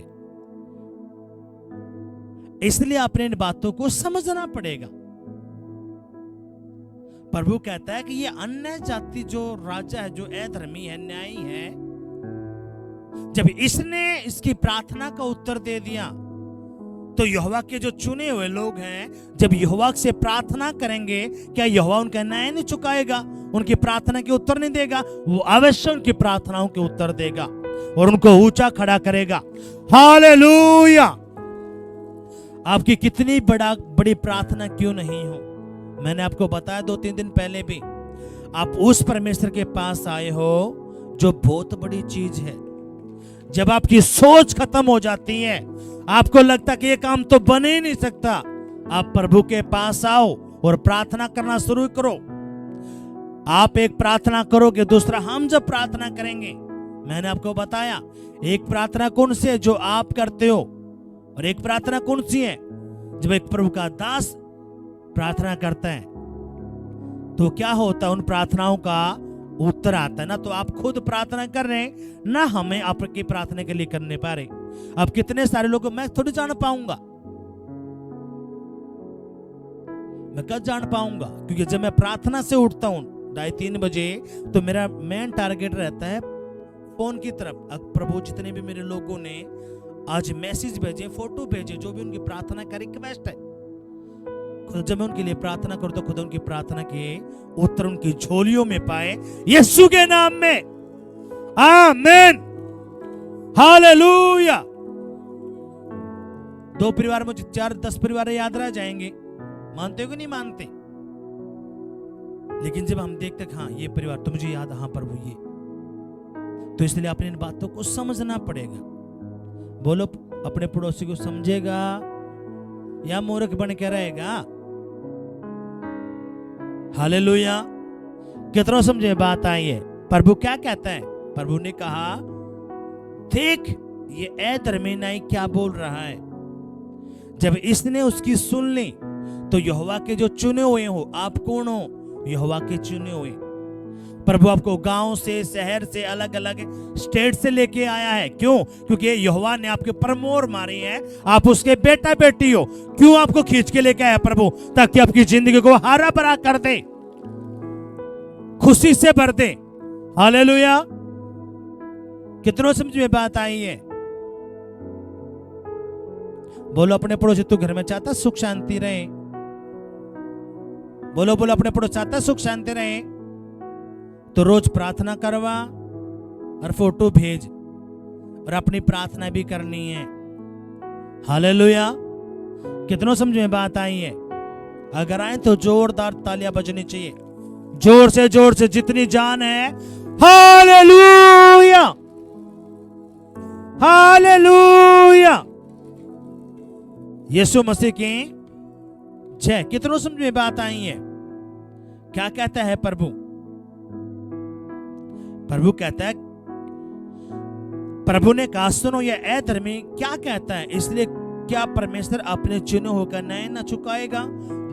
इसलिए अपने इन बातों को समझना पड़ेगा। प्रभु कहता है कि ये अन्य जाति जो राजा है, जो अधर्मी है, न्यायी है, जब इसने इसकी प्रार्थना का उत्तर दे दिया, तो यहोवा के जो चुने हुए लोग हैं, जब यहोवा से प्रार्थना करेंगे, क्या यहोवा उनका न्याय नहीं चुकाएगा? उनकी प्रार्थना के उत्तर नहीं देगा? वो अवश्य उनकी प्रार्थनाओं के उत्तर देगा और उनको ऊंचा खड़ा करेगा। हालेलुया। आपकी कितनी बड़ी प्रार्थना क्यों नहीं हो, मैंने आपको बताया 2-3 दिन पहले भी, आप उस परमेश्वर के पास आए हो जो बहुत बड़ी चीज है। जब आपकी सोच खत्म हो जाती है, आपको लगता कि ये काम तो बन ही नहीं सकता, आप प्रभु के पास आओ और प्रार्थना करना शुरू करो। आप एक प्रार्थना करोगे, दूसरा हम जब प्रार्थना करेंगे। मैंने आपको बताया एक प्रार्थना कौन सी है जो आप करते हो, और एक प्रार्थना कौन सी है जब एक प्रभु का दास प्रार्थना करता है, तो क्या होता है? उन प्रार्थनाओं का उत्तर आता है ना। तो आप खुद प्रार्थना कर रहे हैं ना, हमें आपकी प्रार्थना के लिए करने पा रहे। अब कितने सारे लोग मैं थोड़ी जान पाऊंगा, मैं कब जान पाऊंगा? क्योंकि जब मैं प्रार्थना से उठता हूं 2:30 बजे, तो मेरा मेन टारगेट रहता है फोन की तरफ। अब प्रभु जितने भी मेरे लोगों ने आज मैसेज भेजे, फोटो भेजे, जो भी उनकी प्रार्थना का रिक्वेस्ट है, जब मैं उनके लिए प्रार्थना करूं तो खुद उनकी प्रार्थना के उत्तर उनकी झोलियों में पाए, यीशु के नाम में। आमीन। हालेलुया। 2 परिवार मुझे 4-10 परिवार याद रह जाएंगे, मानते हो कि नहीं मानते? लेकिन जब हम देखते हाँ ये परिवार तो मुझे याद, हाँ प्रभु ये, तो इसलिए अपनी इन बातों को समझना पड़ेगा। बोलो, अपने पड़ोसी को समझेगा या मूर्ख बन के रहेगा? हालेलुया। कितना समझे बात आई है? प्रभु क्या कहता है? प्रभु ने कहा, देख ये अधर्मी नाई क्या बोल रहा है। जब इसने उसकी सुन ली, तो यहोवा के जो चुने हुए हो, आप कौन हो? यहोवा के चुने हुए। प्रभु आपको गांव से, शहर से, अलग अलग स्टेट से लेके आया है। क्यों? क्योंकि यहोवा ने आपके पर मोहर मारी है, आप उसके बेटा बेटी हो। क्यों आपको खींच के लेके आया प्रभु? ताकि आपकी जिंदगी को हरा भरा कर दे, खुशी से भर दे। हालेलुया। कितनों समझ में बात आई है? बोलो अपने पड़ोसी, तू घर में चाहता सुख शांति रहे? बोलो बोलो, अपने पड़ोसी चाहता सुख शांति रहे? तो रोज प्रार्थना करवा और फोटो भेज, और अपनी प्रार्थना भी करनी है। हालेलुया। कितनों समझ में बात आई है? अगर आए तो जोरदार तालियां बजनी चाहिए, जोर से जितनी जान है। हालेलुया। हालेलुया। यीशु मसीह की जय। कितनों समझ में बात आई है? क्या कहता है प्रभु? प्रभु कहता है, प्रभु ने कहा सुनो ये अधर्मी क्या कहता है, इसलिए क्या परमेश्वर अपने चुने होकर न्याय न चुकाएगा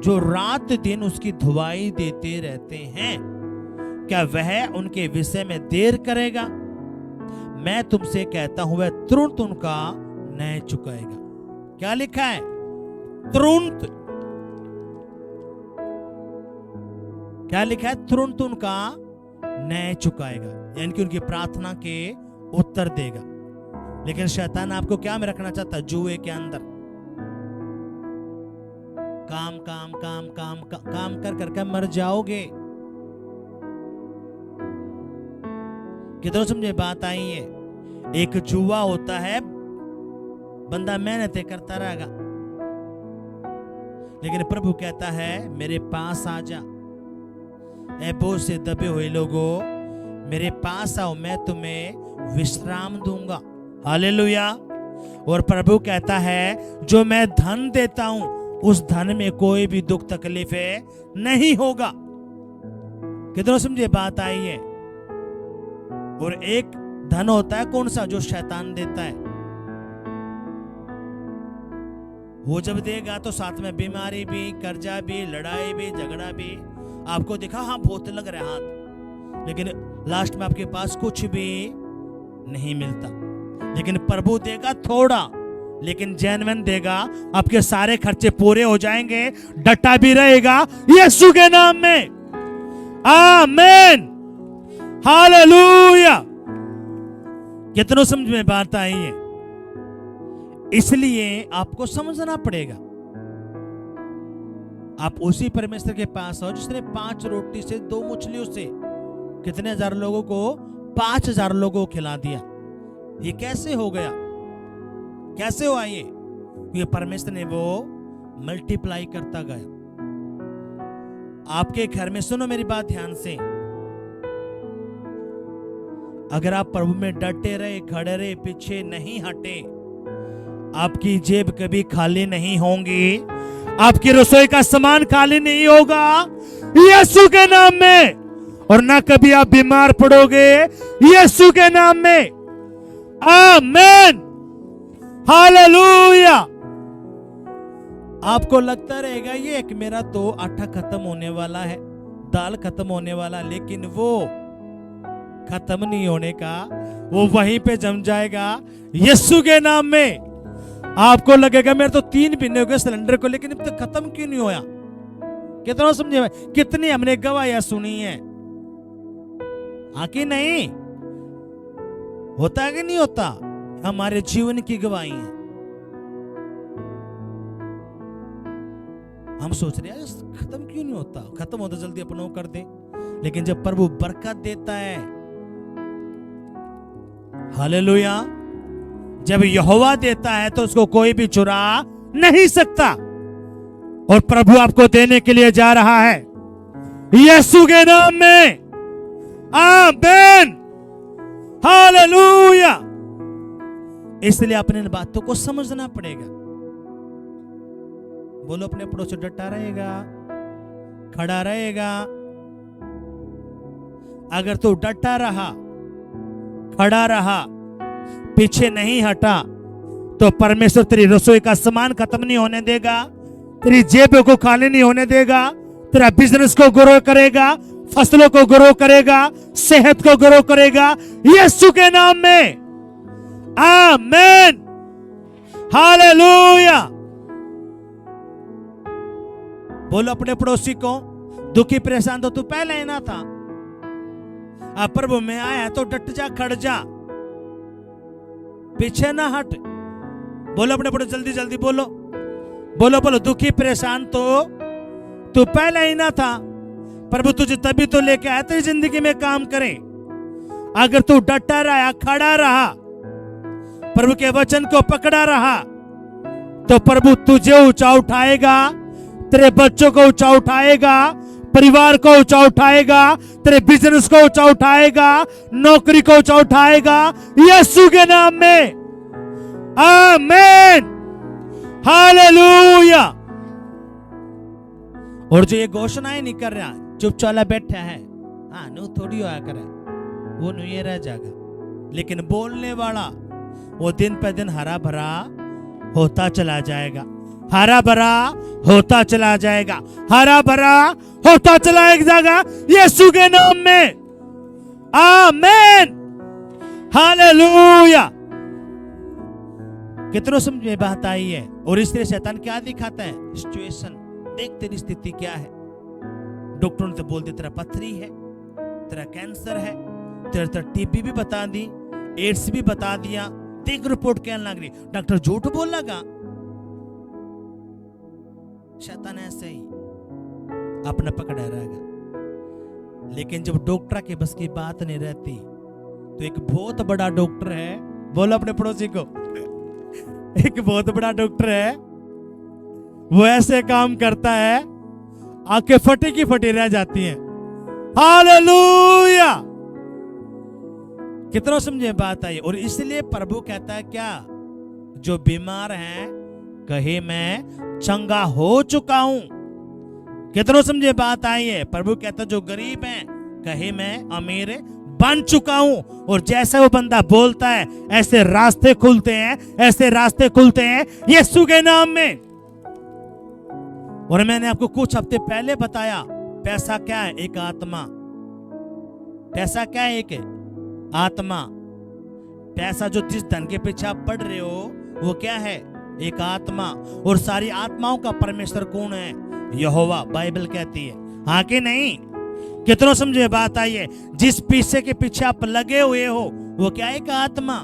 जो रात दिन उसकी धुआई देते रहते हैं? क्या वह उनके विषय में देर करेगा? मैं तुमसे कहता हूं वह तुरंत उनका न्याय चुकाएगा। क्या लिखा है? तुरंत। क्या लिखा है? तुरंत उनका न्याय चुकाएगा, यानी कि उनकी प्रार्थना के उत्तर देगा। लेकिन शैतान आपको क्या में रखना चाहता है? जुए के अंदर। काम काम काम काम काम कर कर मर जाओगे। कितनों समझे बात आई है? एक जुआ होता है, बंदा मेहनत करता रहेगा, लेकिन प्रभु कहता है मेरे पास आ जा, ऐ बोझ से दबे हुए लोगों मेरे पास आओ, मैं तुम्हें विश्राम दूंगा। हालेलुया। और प्रभु कहता है जो मैं धन देता हूं उस धन में कोई भी दुख तकलीफ नहीं होगा। कितनों समझे बात आई है? और एक धन होता है कौन सा? जो शैतान देता है, वो जब देगा तो साथ में बीमारी भी, कर्जा भी, लड़ाई भी, झगड़ा भी। आपको दिखा हाँ बहुत लग रहा है हाथ, लेकिन लास्ट में आपके पास कुछ भी नहीं मिलता। लेकिन प्रभु देगा थोड़ा, लेकिन जेन्युइन देगा, आपके सारे खर्चे पूरे हो जाएंगे, डटा भी रहेगा यीशु के नाम में। आमीन, हालेलुया। कितनों समझ में बात आई है? इसलिए आपको समझना पड़ेगा। आप उसी परमेश्वर के पास आओ जिसने 5 रोटी से 2 मछलियों से कितने हजार लोगों को, 5000 लोगों को खिला दिया। ये कैसे हो गया? कैसे हुआ ये परमेश्वर ने वो मल्टीप्लाई करता गया। आपके घर में, सुनो मेरी बात ध्यान से, अगर आप प्रभु में डटे रहे, खड़े रहे, पीछे नहीं हटे, आपकी जेब कभी खाली नहीं होंगी, आपकी रसोई का सामान खाली नहीं होगा यीशु के नाम में, और ना कभी आप बीमार पड़ोगे यीशु के नाम में। आमीन, हालेलुया। आपको लगता रहेगा ये एक मेरा तो आटा खत्म होने वाला है, दाल खत्म होने वाला, लेकिन वो खत्म नहीं होने का, वो वहीं पे जम जाएगा यीशु के नाम में। आपको लगेगा मेरे तो 3 महीने हो गए सिलेंडर को, लेकिन अब तक खत्म क्यों नहीं होया? कितना समझे? कितनी हमने गवाहियां सुनी है, कि नहीं होता है कि नहीं होता? हमारे जीवन की गवाही है। हम सोच रहे हैं खत्म क्यों नहीं होता, खत्म होता जल्दी अपनों कर दे, लेकिन जब प्रभु बरकत देता है, हालेलुया, जब यहोवा देता है तो उसको कोई भी चुरा नहीं सकता। और प्रभु आपको देने के लिए जा रहा है यीशु के नाम में। आमीन, हालेलुया। इसलिए अपने इन बातों को समझना पड़ेगा। बोलो, अपने पड़ोस से डटा रहेगा, खड़ा रहेगा। अगर तू डटा रहा, खड़ा रहा, पीछे नहीं हटा, तो परमेश्वर तेरी रसोई का सामान खत्म नहीं होने देगा, तेरी जेब को खाली नहीं होने देगा, तेरा बिजनेस को ग्रो करेगा, फसलों को ग्रो करेगा, सेहत को ग्रो करेगा यीशु के नाम में। आमीन, हालेलुया। बोलो अपने पड़ोसी को, दुखी परेशान तो तू पहले ही ना था, अब प्रभु में आया तो डट जा, खड़ जा, पीछे ना हट। बोलो अपने पड़ोसी, जल्दी जल्दी बोलो, बोलो बोलो, दुखी परेशान तो तू पहले ही ना था, प्रभु तुझे तभी तो लेके आया तेरी जिंदगी में काम करे। अगर तू डटा रहा, खड़ा रहा, प्रभु के वचन को पकड़ा रहा, तो प्रभु तुझे ऊंचा उठाएगा, तेरे बच्चों को ऊंचा उठाएगा, परिवार को ऊंचा उठाएगा, तेरे बिजनेस को ऊंचा उठाएगा, नौकरी को ऊंचा उठाएगा यीशु के नाम में। आमीन, हालेलुया। और जो ये घोषणाएं नहीं कर रहा, चुपचाला बैठा है, हाँ नो थोड़ी होया करे, वो नु ये रह जाएगा, लेकिन बोलने वाला वो दिन पे दिन हरा भरा होता चला जाएगा, हरा भरा होता चला जाएगा, हरा भरा होता चला जाएगा यीशु के नाम में। आमीन, हालेलुया। कितनों समझ में बात आई है? और इसलिए शैतान क्या दिखाता है? सिचुएशन देख, तेरी स्थिति क्या है। डॉक्टर ने तो बोल दिया तेरा पथरी है, तेरा कैंसर है, तेरा टीबी भी बता दी, एड्स भी बता दिया, देख रिपोर्ट क्या लग रही। डॉक्टर झूठ बोल लगा। शैतान ऐसे ही अपना पकड़ा रहेगा। लेकिन जब डॉक्टर के बस की बात नहीं रहती, तो एक बहुत बड़ा डॉक्टर है, बोलो अपने पड़ोसी को, एक बहुत बड़ा डॉक्टर है, वो ऐसे काम करता है आंखें फटी की फटी रह जाती हैं। हालेलुया। कितना समझे बात आई? और इसलिए प्रभु कहता है क्या, जो बीमार हैं कहे मैं चंगा हो चुका हूं। कितनों समझे बात आई है? प्रभु कहता जो गरीब हैं कहे मैं अमीर बन चुका हूं। और जैसे वो बंदा बोलता है ऐसे रास्ते खुलते हैं, ऐसे रास्ते खुलते हैं यीशु के नाम में। और मैंने आपको कुछ हफ्ते पहले बताया, पैसा क्या है? एक आत्मा। पैसा क्या है? एक आत्मा। पैसा जो जिस धन के पीछे आप पढ़ रहे हो वो क्या है? एक आत्मा। और सारी आत्माओं का परमेश्वर कौन है? यहोवा, बाइबल कहती है। हाँ कि नहीं? कितनों समझे बात आई है? जिस पीछे के पीछे आप लगे हुए हो वो क्या है? एक आत्मा।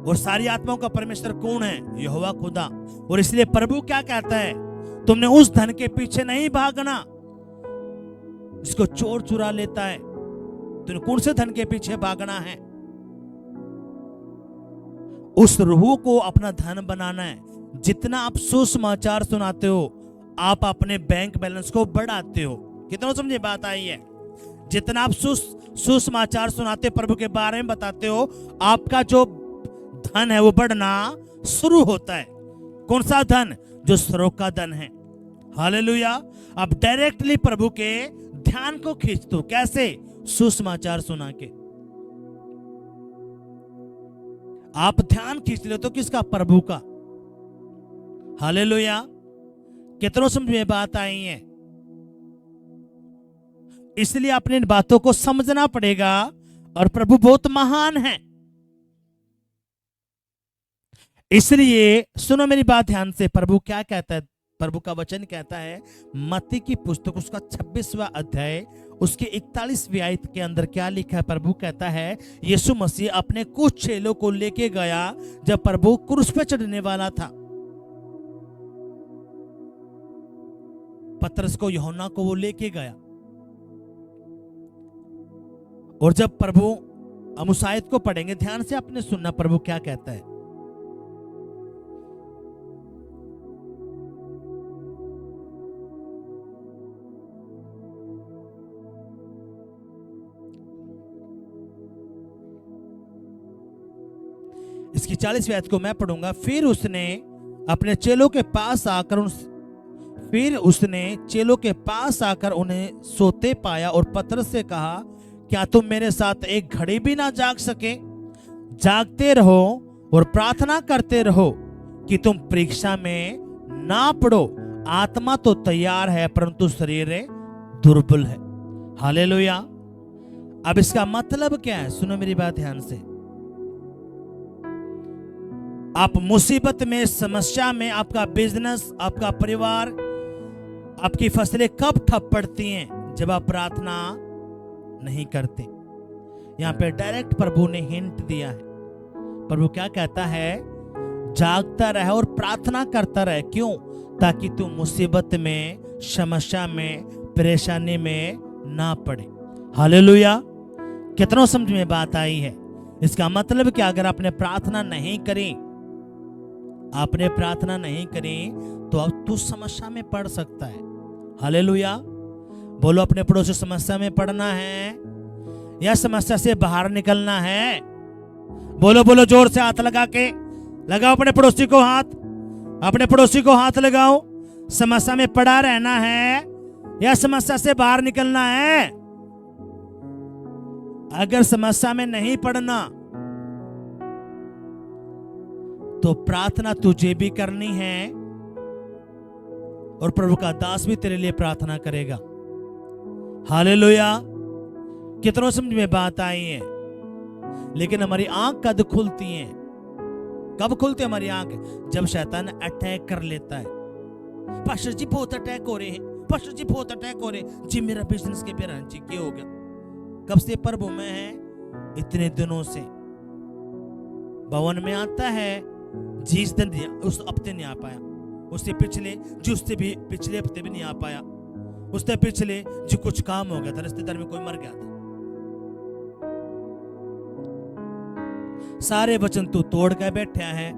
और सारी आत्माओं का परमेश्वर कौन है? यहोवा खुदा। और इसलिए प्रभु क्या कहता है? तुमने उस धन के पीछे नहीं भागना जिसको चोर चुरा लेता है। तुमने कौन से धन के पीछे भागना है? उस रूह को अपना धन बनाना है। जितना आप सुसमाचार सुनाते हो, आप अपने बैंक बैलेंस को बढ़ाते हो। कितना समझे बात आई है? जितना आप सुसमाचार सुनाते, प्रभु के बारे में बताते हो, आपका जो धन है वो बढ़ना शुरू होता है। कौन सा धन? जो स्वर्ग का धन है। हालेलुया। अब डायरेक्टली प्रभु के ध्यान को खींच दो। कैसे? सुसमाचार सुना के। आप ध्यान खींच ले तो किसका? प्रभु का। हालेलुया। कितनों समझ में बात आई है? इसलिए अपनी इन बातों को समझना पड़ेगा। और प्रभु बहुत महान है। इसलिए सुनो मेरी बात ध्यान से। प्रभु क्या कहता है? प्रभु का वचन कहता है, मत्ती की पुस्तक उसका 26वां अध्याय उसके 41वें आयत के अंदर क्या लिखा है? प्रभु कहता है, यीशु मसीह अपने कुछ चेलों को लेके गया जब प्रभु क्रूस पे चढ़ने वाला था। पतरस को, यूहन्ना को वो लेके गया। और जब प्रभु, हम उस आयत को पढ़ेंगे, ध्यान से आपने सुनना प्रभु क्या कहता है। इसकी 40वीं आयत को मैं पढ़ूंगा। फिर उसने चेलों के पास आकर उन्हें सोते पाया और पतरस से कहा, क्या तुम मेरे साथ एक घड़ी भी ना जाग सके? जागते रहो और प्रार्थना करते रहो कि तुम परीक्षा में ना पड़ो। आत्मा तो तैयार है परंतु शरीर दुर्बल है। हालेलुया। अब इसका मतलब क्या है? सुनो मेरी बात ध्यान से। आप मुसीबत में, समस्या में, आपका बिजनेस, आपका परिवार, आपकी फसलें कब ठप पड़ती हैं? जब आप प्रार्थना नहीं करते। यहां पे डायरेक्ट प्रभु ने हिंट दिया है। प्रभु क्या कहता है? जागता रहे और प्रार्थना करता रहे। क्यों? ताकि तुम मुसीबत में, समस्या में, परेशानी में ना पड़े। हालेलुया। कितनों समझ में बात आई है? इसका मतलब क्या? अगर आपने प्रार्थना नहीं करी, तो अब तू समस्या में पड़ सकता है। हालेलुया। बोलो, अपने पड़ोसी समस्या में पड़ना है या समस्या से बाहर निकलना है? बोलो बोलो जोर से, हाथ लगा के लगाओ अपने पड़ोसी को हाथ। अपने पड़ोसी को हाथ लगाओ। समस्या में पड़ा रहना है या समस्या से बाहर निकलना है? अगर समस्या में नहीं पड़ना तो प्रार्थना तुझे भी करनी है और प्रभु का दास भी तेरे लिए प्रार्थना करेगा। हालेलुया। कितनों समझ में बात आई है? लेकिन हमारी आंख कब खुलती है? कब खुलती है हमारी आंख? जब शैतान अटैक कर लेता है। पास्टर जी बहुत अटैक हो रहे हैं, पास्टर जी बहुत अटैक हो रहे हैं जी, मेरा बिजनेस के पे जी क्या हो गया? कब से प्रभु में है? इतने दिनों से। भवन में आता है जी, इस दिन उस हफ्ते नहीं आ पाया, उससे पिछले जी, उससे भी पिछले हफ्ते भी नहीं आ पाया, उससे पिछले जी कुछ काम हो गया था, रिश्तेदार में कोई मर गया था। सारे वचन तू तोड़ के बैठा है।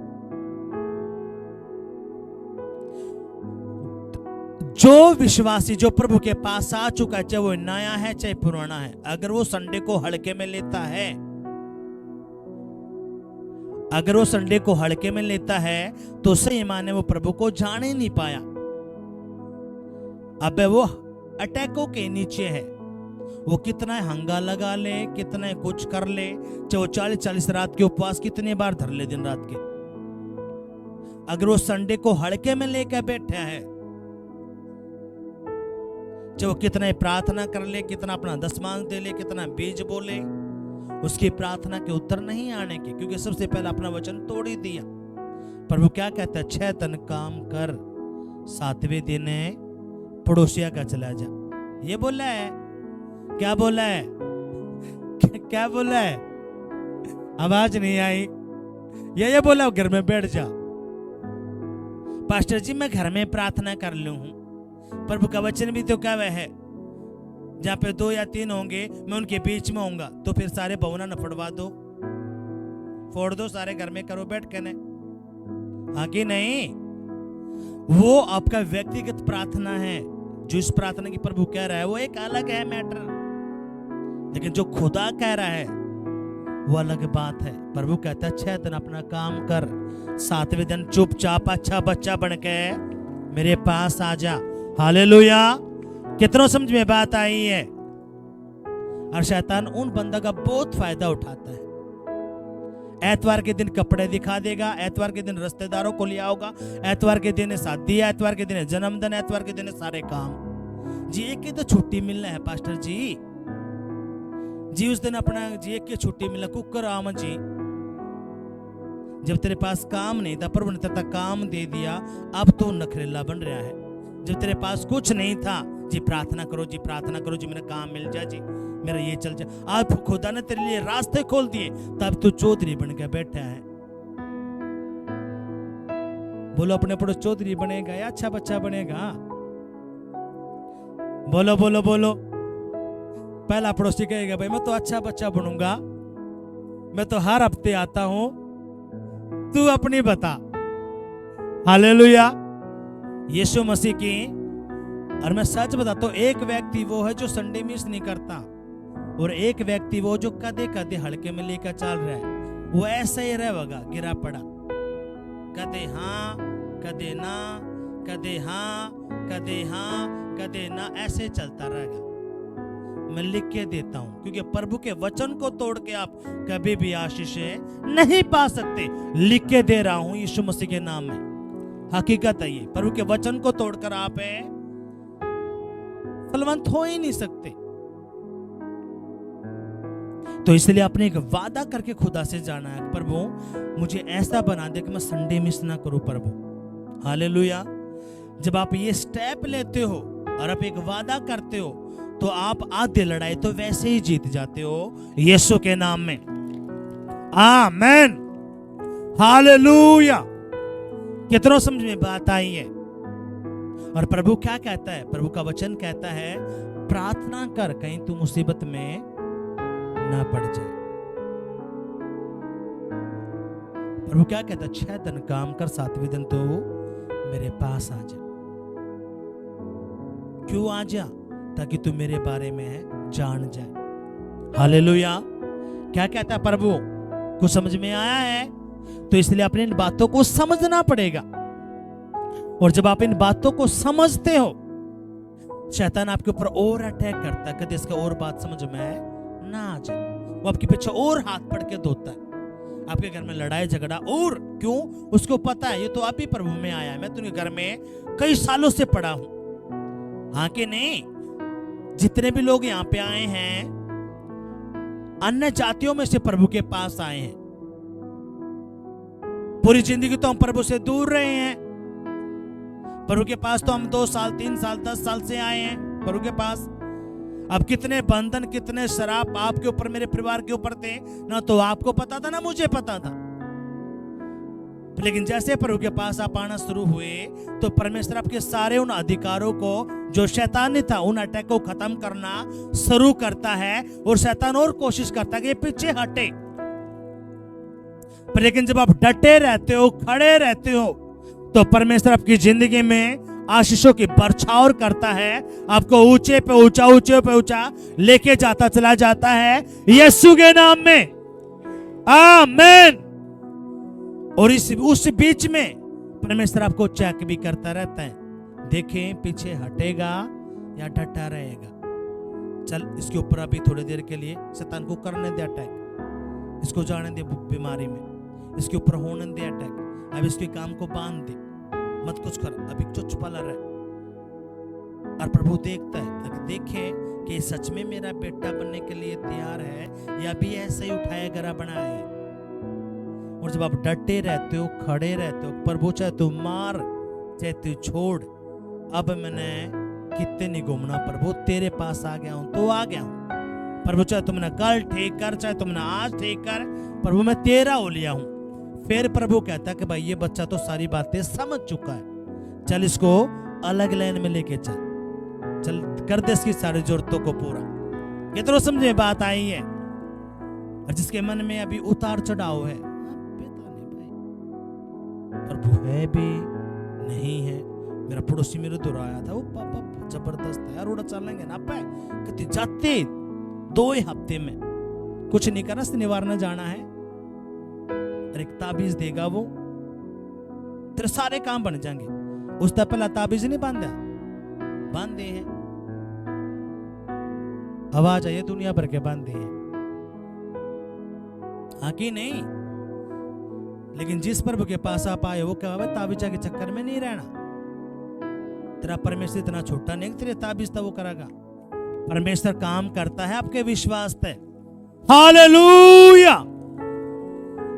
जो विश्वासी, जो प्रभु के पास आ चुका है, चाहे वो नया है चाहे पुराना है, अगर वो संडे को हल्के में लेता है, तो सही माने वो प्रभु को जान ही नहीं पाया। अब वो अटैकों के नीचे है। वो कितना हंगा लगा ले, कितना कुछ कर ले, चाहे वो 40-40 रात के उपवास कितने बार धर ले दिन रात के, अगर वो संडे को हड़के में लेकर बैठा है, चाहे वो कितना ही प्रार्थना कर ले, कितना अपना दशमांश दे ले, कितना बीज बोले, उसकी प्रार्थना के उत्तर नहीं आने के, क्योंकि सबसे पहले अपना वचन तोड़ ही दिया। प्रभु क्या कहता है? 6 दिन काम कर, 7वें दिन पड़ोसिया का चला जा। ये बोला है? क्या बोला है? क्या बोला है? आवाज नहीं आई। ये बोला घर में बैठ जा। पास्टर जी मैं घर में प्रार्थना कर लूं हूं। प्रभु का वचन भी तो क्या वह है, जहां पे 2 या 3 होंगे मैं उनके बीच में होऊंगा। तो फिर सारे भवना न फड़वा दो, फोड़ दो, सारे घर में करो बैठ के। हाँ कि नहीं? वो आपका व्यक्तिगत प्रार्थना है। जो इस प्रार्थना की प्रभु कह रहा है वो एक अलग है मैटर, लेकिन जो खुदा कह रहा है वो अलग बात है। प्रभु कहता है 6 दिन अपना काम कर, 7वें दिन चुपचाप अच्छा बच्चा बन के मेरे पास आ जा। हालेलुया। कितनों समझ में बात आई है? और शैतान उन बंदा का बहुत फायदा उठाता है। एतवार के दिन कपड़े दिखा देगा, एतवार के दिन रिश्तेदारों को लिया होगा, एतवार के दिन शादी, एतवार के दिन जन्मदिन, एतवार के दिन सारे काम। जी एक की तो छुट्टी मिलना है पास्टर जी उस दिन अपना जी एक की छुट्टी मिला कुकर आम जी। जब तेरे पास काम नहीं था, प्रभु ने तेरा काम दे दिया, अब तो नखरेला बन रहा है। जब तेरे पास कुछ नहीं था, जी प्रार्थना करो, जी प्रार्थना करो, जी मेरा काम मिल जाए, जी मेरा ये चल जाए। आज खुदा ने तेरे लिए रास्ते खोल दिए, तब तू चौधरी बन के बैठा है। बोलो अपने पड़ोस चौधरी बनेगा या अच्छा बच्चा बनेगा? बोलो बोलो बोलो। पहला पड़ोसी कहेगा भाई मैं तो अच्छा बच्चा बनूंगा, मैं तो हर हफ्ते आता हूं, तू अपनी बता। हालेलुया। यीशु मसीह की। और मैं सच बताता हूं, एक व्यक्ति वो है जो संडे मिस नहीं करता, और एक व्यक्ति वो जो कदे कदे हड़के में लेकर चल रहा है। वो ऐसा ही रहेगा, गिरा पड़ा, कदे हाँ कदे ना, कदे हाँ कदे हाँ कदे ना, ऐसे चलता रहेगा। मैं लिख के देता हूं, क्योंकि प्रभु के वचन को तोड़ के आप कभी भी आशीष नहीं पा सकते। लिख के दे रहा हूं यीशु मसीह के नाम में। हकीकत है ये, प्रभु के वचन को तोड़कर आप फलवंत हो ही नहीं सकते। तो इसलिए आपने एक वादा करके खुदा से जाना है, प्रभु मुझे ऐसा बना दे कि मैं संडे मिस ना करूं प्रभु। हालेलुया। जब आप ये स्टेप लेते हो और आप एक वादा करते हो, तो आप आधे लड़ाई तो वैसे ही जीत जाते हो यीशु के नाम में। आमेन। हालेलुया। कितनों समझ में बात आई है? और प्रभु क्या कहता है? प्रभु का वचन कहता है प्रार्थना कर, कहीं तू मुसीबत में ना पड़ जाए। प्रभु क्या कहता है? 6 दिन काम कर, 7वें दिन तो मेरे पास आ जा। क्यों आ जा? ताकि तू मेरे बारे में जान जाए। हालेलुया। क्या कहता है प्रभु? कुछ समझ में आया है? तो इसलिए अपने इन बातों को समझना पड़ेगा। और जब आप इन बातों को समझते हो, शैतान आपके ऊपर और अटैक करता है, कभी इसका और बात समझ में ना आ जाए, वो आपके पीछे और हाथ पड़ के धोता है, आपके घर में लड़ाई झगड़ा। और क्यों? उसको पता है ये तो अभी प्रभु में आया है, मैं तुमके घर में कई सालों से पड़ा हूं। हाँ कि नहीं? जितने भी लोग यहाँ पे आए हैं, अन्य जातियों में से प्रभु के पास आए हैं। पूरी जिंदगी तो हम प्रभु से दूर रहे हैं। प्रभु के पास तो हम 2 साल 3 साल 10 साल से आए हैं प्रभु के पास। अब कितने बंधन, कितने शराब आपके ऊपर, मेरे परिवार के ऊपर थे, ना तो आपको पता था ना मुझे पता था। लेकिन जैसे प्रभु के पास आप आना शुरू हुए, तो परमेश्वर आपके सारे उन अधिकारों को, जो शैतान ने था, उन अटैक को खत्म करना शुरू करता है। और शैतान और कोशिश करता है कि ये पीछे हटे। पर लेकिन जब आप डटे रहते हो, खड़े रहते हो, तो परमेश्वर आपकी जिंदगी में आशीषों की बरछावर करता है, आपको ऊंचे पे ऊंचा, ऊंचे पे ऊंचा लेके जाता चला जाता है यीशु के नाम में। आमीन। और उस बीच में परमेश्वर आपको चेक भी करता रहता है, देखें पीछे हटेगा या डटा रहेगा। चल इसके ऊपर अभी थोड़ी देर के लिए शैतान को करने दे अटैक, इसको जाने दे बीमारी में, इसके ऊपर होने दे अटैक, अब इसके काम को बांध दे, मत कुछ कर, अभी जो छुपा रहे। और प्रभु देखता है ताकि देखे कि सच में मेरा बेटा बनने के लिए तैयार है या भी ऐसे ही उठाया गरा बना है। और जब आप डटे रहते हो, खड़े रहते हो, प्रभु चाहे तू मार चाहे तू छोड़, अब मैंने कितने नहीं घूमना प्रभु, तेरे पास आ गया हूं तो आ गया हूं। प्रभु चाहे तुमने कल ठीक कर, चाहे तुमने आज ठीक कर, प्रभु मैं तेरा हो लिया हूं। फिर प्रभु कहता है कि भाई ये बच्चा तो सारी बातें समझ चुका है, चल इसको अलग लाइन में लेके चल, चल कर दे इसकी सारी जरूरतों को पूरा। कितनों समझे बात आई है। और जिसके मन में अभी उतार चढ़ाव है, पता नहीं भाई प्रभु है भी नहीं है। मेरा पड़ोसी मेरे दूर आया था, वो पापा जबरदस्त है यार, उड़ा चलेंगे ना पे कितने जाते 2 हफ्ते में कुछ नहीं करना, निवारण जाना है और एक ताबीज देगा, वो तेरे सारे काम बन जाएंगे। उसका पहला ताबीज नहीं बांधा, बांधे हैं, आवाज आई दुनिया भर के बांधे हैं, आकी नहीं। लेकिन जिस प्रभु के पास आप आए वो क्या ताबीजा के चक्कर में नहीं रहना। तेरा परमेश्वर इतना छोटा नहीं तेरे ताबीज था वो करेगा। परमेश्वर काम करता है आपके विश्वास पे। हालेलुया।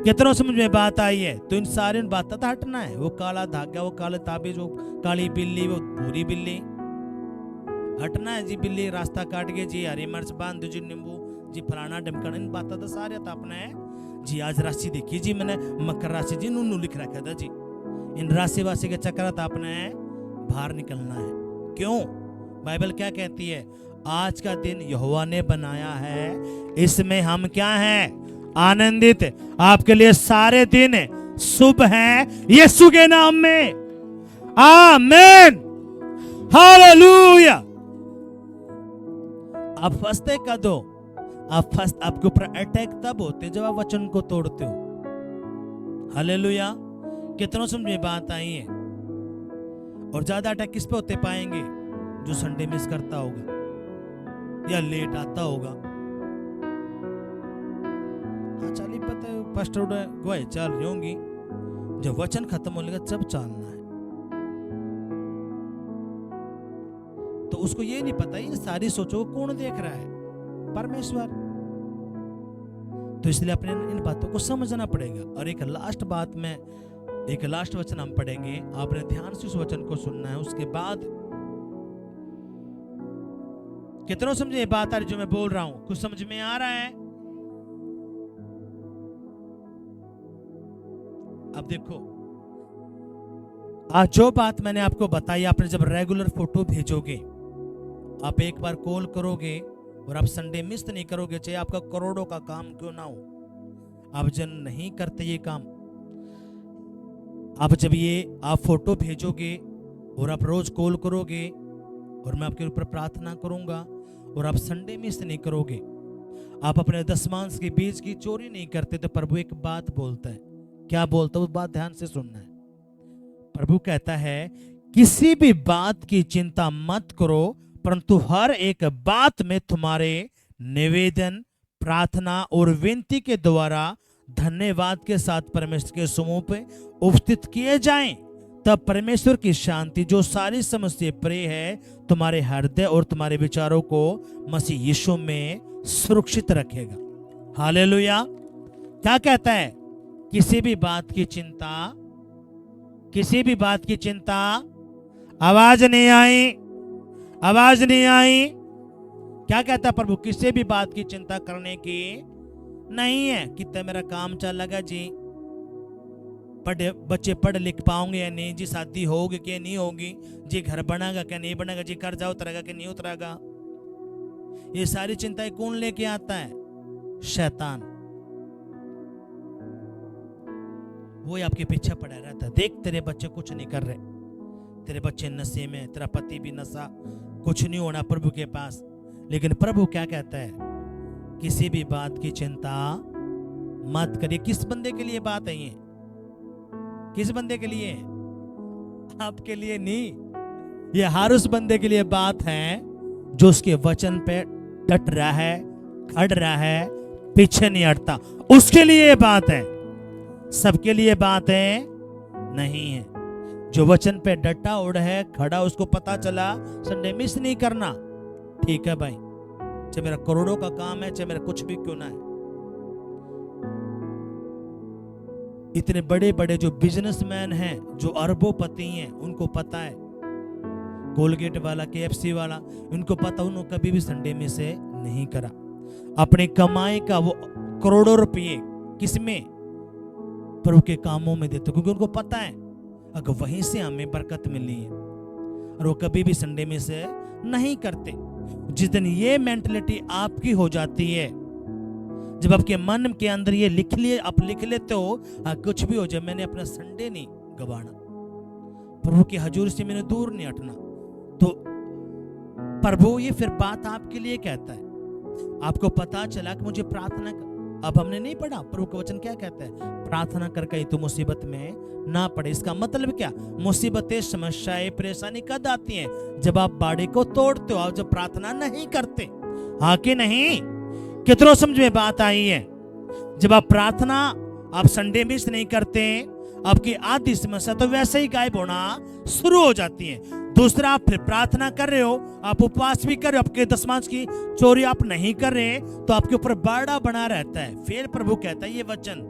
कितनों समझ में बात आई है। तो इन सारी बातों तो हटना है। वो काला धागा, वो काले ताबीज, वो काली बिल्ली, वो पूरी बिल्ली हटना है जी। बिल्ली रास्ता काट गई जी, हरी मिर्च बांध दो जी, नींबू जी, फलाना ढमकाना, इन बातों तो सारे तो अपना है जी। आज राशि देखी जी मैंने, मकर राशि जी, नूनू लिख रखा था जी। इन राशि वासी के चक्कर तो आपने बाहर निकलना है। क्यों? बाइबल क्या कहती है? आज का दिन यहोवा ने बनाया है, इसमें हम क्या हैं? आनंदित। आपके लिए सारे दिन शुभ हैं यीशु के नाम में। आमीन। हालेलुया। आप फंसते कब हो? आप आपके ऊपर अटैक तब होते जब आप वचन को तोड़ते हो। हालेलुया। कितनों समझ में बात आई है। और ज्यादा अटैक किस पे होते पाएंगे? जो संडे मिस करता होगा या लेट आता होगा। चलिए पता है पास्टर गवाही चल रही होंगी, जब वचन खत्म होने का जब चलना है तो उसको ये नहीं पता ये सारी सोचो कौन देख रहा है? परमेश्वर। तो इसलिए अपने इन बातों को समझना पड़ेगा। और एक लास्ट बात में, एक लास्ट वचन हम पढ़ेंगे, आपने ध्यान से उस वचन को सुनना है। उसके बाद कितनों समझे ये बात आ रही जो मैं बोल रहा हूं? कुछ समझ में आ रहा है? अब देखो, आज जो बात मैंने आपको बताई, आपने जब रेगुलर फोटो भेजोगे, आप एक बार कॉल करोगे और आप संडे मिस नहीं करोगे, चाहे आपका करोड़ों का काम क्यों ना हो। आप जन नहीं करते ये काम। आप जब ये आप फोटो भेजोगे और आप रोज कॉल करोगे और मैं आपके ऊपर प्रार्थना करूंगा और आप संडे मिस नहीं करोगे, आप अपने दशमांश के बीज की चोरी नहीं करते, तो प्रभु एक बात बोलता है। क्या बोलता है? उस बात ध्यान से सुनना है। प्रभु कहता है किसी भी बात की चिंता मत करो, परंतु हर एक बात में तुम्हारे निवेदन, प्रार्थना और विनती के द्वारा धन्यवाद के साथ परमेश्वर के समूह पे उपस्थित किए जाएं, तब परमेश्वर की शांति जो सारी समस्या प्रिय है तुम्हारे हृदय और तुम्हारे विचारों को मसीह यीशु में सुरक्षित रखेगा। हालेलुया। क्या कहता है? किसी भी बात की चिंता, किसी भी बात की चिंता, आवाज नहीं आई, आवाज नहीं आई। क्या कहता है प्रभु? किसी भी बात की चिंता करने की नहीं है। कितना मेरा काम चल लगा जी, बच्चे पढ़ लिख पाओगे या नहीं जी, शादी होगी क्या नहीं होगी जी, घर बनेगा क्या नहीं बनेगा जी, कर्जा उतरेगा कि नहीं उतरेगा। ये सारी चिंताएं कौन लेके आता है? शैतान। वो आपके पीछे पड़ा रहता है। देख तेरे बच्चे कुछ नहीं कर रहे, तेरे बच्चे नशे में, तेरा पति भी नशा, कुछ नहीं होना प्रभु के पास। लेकिन प्रभु क्या कहता है? किसी भी बात की चिंता मत करिए। किस बंदे के लिए बात है ये? किस बंदे के लिए? आपके लिए नहीं, ये हर उस बंदे के लिए बात है जो उसके वचन पे डट रहा है, खड़ रहा है, पीछे नहीं हटता। उसके लिए बात है। सबके लिए बात है नहीं है। जो वचन पे डटा उड़ है, खड़ा, उसको पता चला संडे मिस नहीं करना, ठीक है भाई, चाहे मेरा करोड़ों का काम है, चाहे मेरा कुछ भी क्यों ना है। इतने बड़े बड़े जो बिजनेसमैन हैं, जो अरबोपति हैं, उनको पता है, कोलगेट वाला, KFC वाला, उनको पता, उन्होंने कभी भी संडे में से नहीं करा। अपने कमाई का वो करोड़ों रुपये किसमें? प्रभु के कामों में देते, क्योंकि उनको पता है अगर वहीं से हमें बरकत मिली है, और वो कभी भी संडे में से नहीं करते। जिस दिन ये मेंटलिटी आपकी हो जाती है, जब आपके मन के अंदर ये लिख लिए, आप लिख लेते हो, कुछ भी हो जाए मैंने अपना संडे नहीं गवाना, प्रभु की हजूर से मैंने दूर नहीं हटना, तो प्रभु ये फिर बात आपके लिए कहता है। आपको पता चला कि मुझे प्रार्थना कर, अब हमने नहीं पढ़ा, प्रभु का वचन क्या कहता है? प्रार्थना करके तू मुसीबत में ना पड़े। इसका मतलब क्या? मुसीबतें, समस्याएं, परेशानी कब आती हैं? जब आप बाड़े को तोड़ते हो, आप जब प्रार्थना नहीं करते। हाँ कि नहीं? कितनों समझ में बात आई है? जब आप प्रार्थना, आप संडे मिस नहीं करते, आपकी आधी समस्या तो वैसे ही गायब होना शुरू हो जाती है। दूसरा, आप फिर प्रार्थना कर रहे हो, आप उपवास भी कर रहे हो, आपके दशमांश की चोरी आप नहीं कर रहे, तो आपके ऊपर बाड़ा बना रहता है। फिर प्रभु कहता है ये वचन,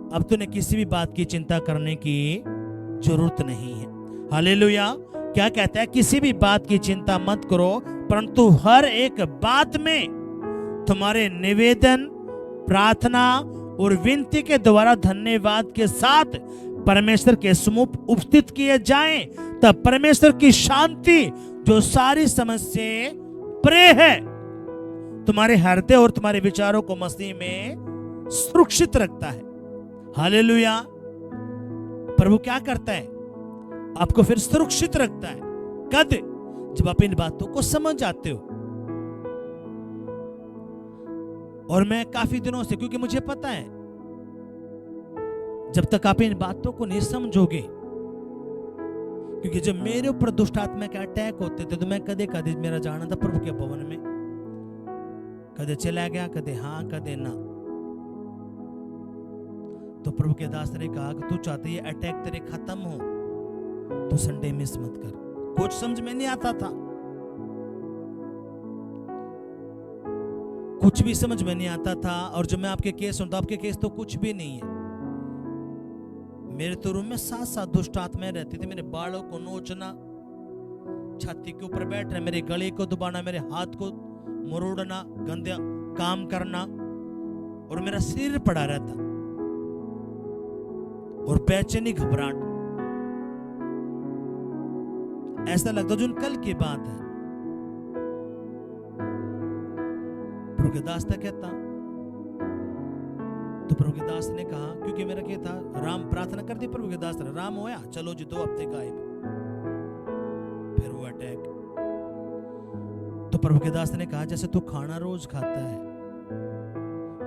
अब तूने किसी भी बात की चिंता करने की जरूरत नहीं है। हालेलुया। क्या कहता है? किसी भी बात की चिंता मत करो, परंतु हर एक बात में तुम्हारे निवेदन, प्रार्थना और विनती के द्वारा धन्यवाद के साथ परमेश्वर के सम्मुख उपस्थित किए जाएं, तब परमेश्वर की शांति जो सारी समस्या परे है, तुम्हारे हृदय और तुम्हारे विचारों को मसीह में सुरक्षित रखता है। हालेलुया। प्रभु क्या करता है? आपको फिर सुरक्षित रखता है। कद? जब आप इन बातों को समझ जाते हो। और मैं काफी दिनों से, क्योंकि मुझे पता है जब तक आप इन बातों को नहीं समझोगे, क्योंकि जब मेरे ऊपर दुष्ट आत्मा के अटैक होते थे, तो मैं कदे कदे मेरा जाना था प्रभु के भवन में, कदे चला गया, कदे हाँ, कदे ना। तो प्रभु के दास ने कहा कि तू चाहते ये अटैक तेरे खत्म हो तो संडे मिस मत कर। कुछ समझ में नहीं आता था, कुछ भी समझ में नहीं आता था। और जब मैं आपके केस सुनता, आपके केस तो कुछ भी नहीं है। मेरे तो रूम में 7 दुष्ट आत्माएं रहती थी। मेरे बालों को नोचना, छाती के ऊपर बैठना, मेरे गले को दबाना, मेरे हाथ को मरोड़ना, गंदे काम करना, और मेरा सिर पड़ा रहता और बेचैनी, घबराहट, ऐसा लगता जो कल की बात है। प्रभु के दास कहता, तो प्रभु के दास ने कहा, क्योंकि मेरा क्या था, राम प्रार्थना कर दी प्रभु के दास ने, राम होया, चलो जी 2 हफ्ते गायब। फिर वो अटैक। तो प्रभु के दास ने कहा, जैसे तू खाना रोज खाता है,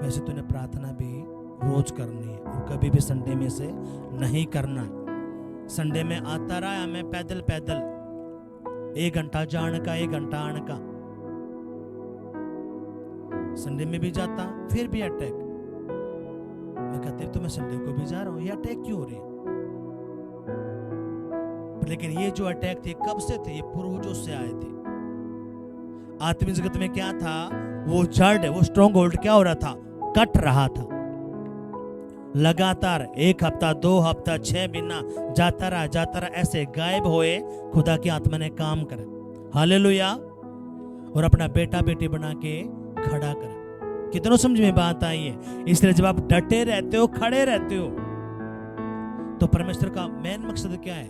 वैसे तूने प्रार्थना भी रोज करनी है, और कभी भी संडे में से नहीं करना। संडे में आता रहा मैं पैदल पैदल, 1 घंटा जाने का, 1 घंटा आने का। संडे में भी जाता, फिर भी अटैक। मैं कहते तो मैं संडे को भी जा रहा हूं, ये अटैक क्यों हो रहे हैं? लेकिन ये जो अटैक थे कब से थे? ये पूर्वजों से आए थे। आत्मिक जगत में क्या था? वो जड़, वो स्ट्रॉन्ग होल्ड क्या हो रहा था? कट रहा था। लगातार 1 हफ्ता, 2 हफ्ता, 6 महीना जाता रहा, ऐसे गायब हुए। खुदा की आत्मा ने काम करा, हालेलुया, और अपना बेटा बेटी बना के खड़ा करा। कितनों समझ में बात आई है? इसलिए जब आप डटे रहते हो, खड़े रहते हो, तो परमेश्वर का मेन मकसद क्या है?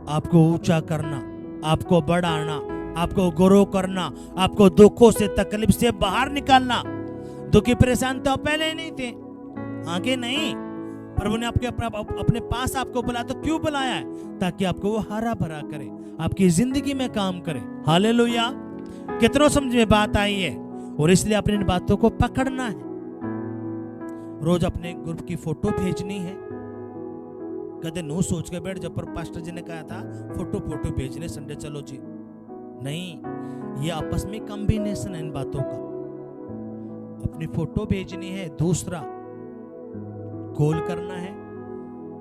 आपको ऊंचा करना, आपको बढ़ाना, आपको ग्रो करना, आपको दुखों से, तकलीफ से बाहर निकालना। दुखी परेशान तो पहले ही नहीं थे, आगे नहीं। प्रभु ने आपके अपने पास आपको बुलाया, तो क्यों बुलाया है? ताकि आपको वो हरा भरा करे, आपकी जिंदगी में काम करे। हालेलुया। कितनों समझ में बात आई है? और इसलिए अपनी इन बातों को पकड़ना है। रोज अपने ग्रुप की फोटो भेजनी है। कदे नो सोच के बैठ, जब पर पास्टर जी ने कहा था फोटो भेजने संडे, चलो जी, नहीं, ये आपस में कॉम्बिनेशन है इन बातों का। अपनी फोटो भेजनी है। दूसरा, कॉल करना है,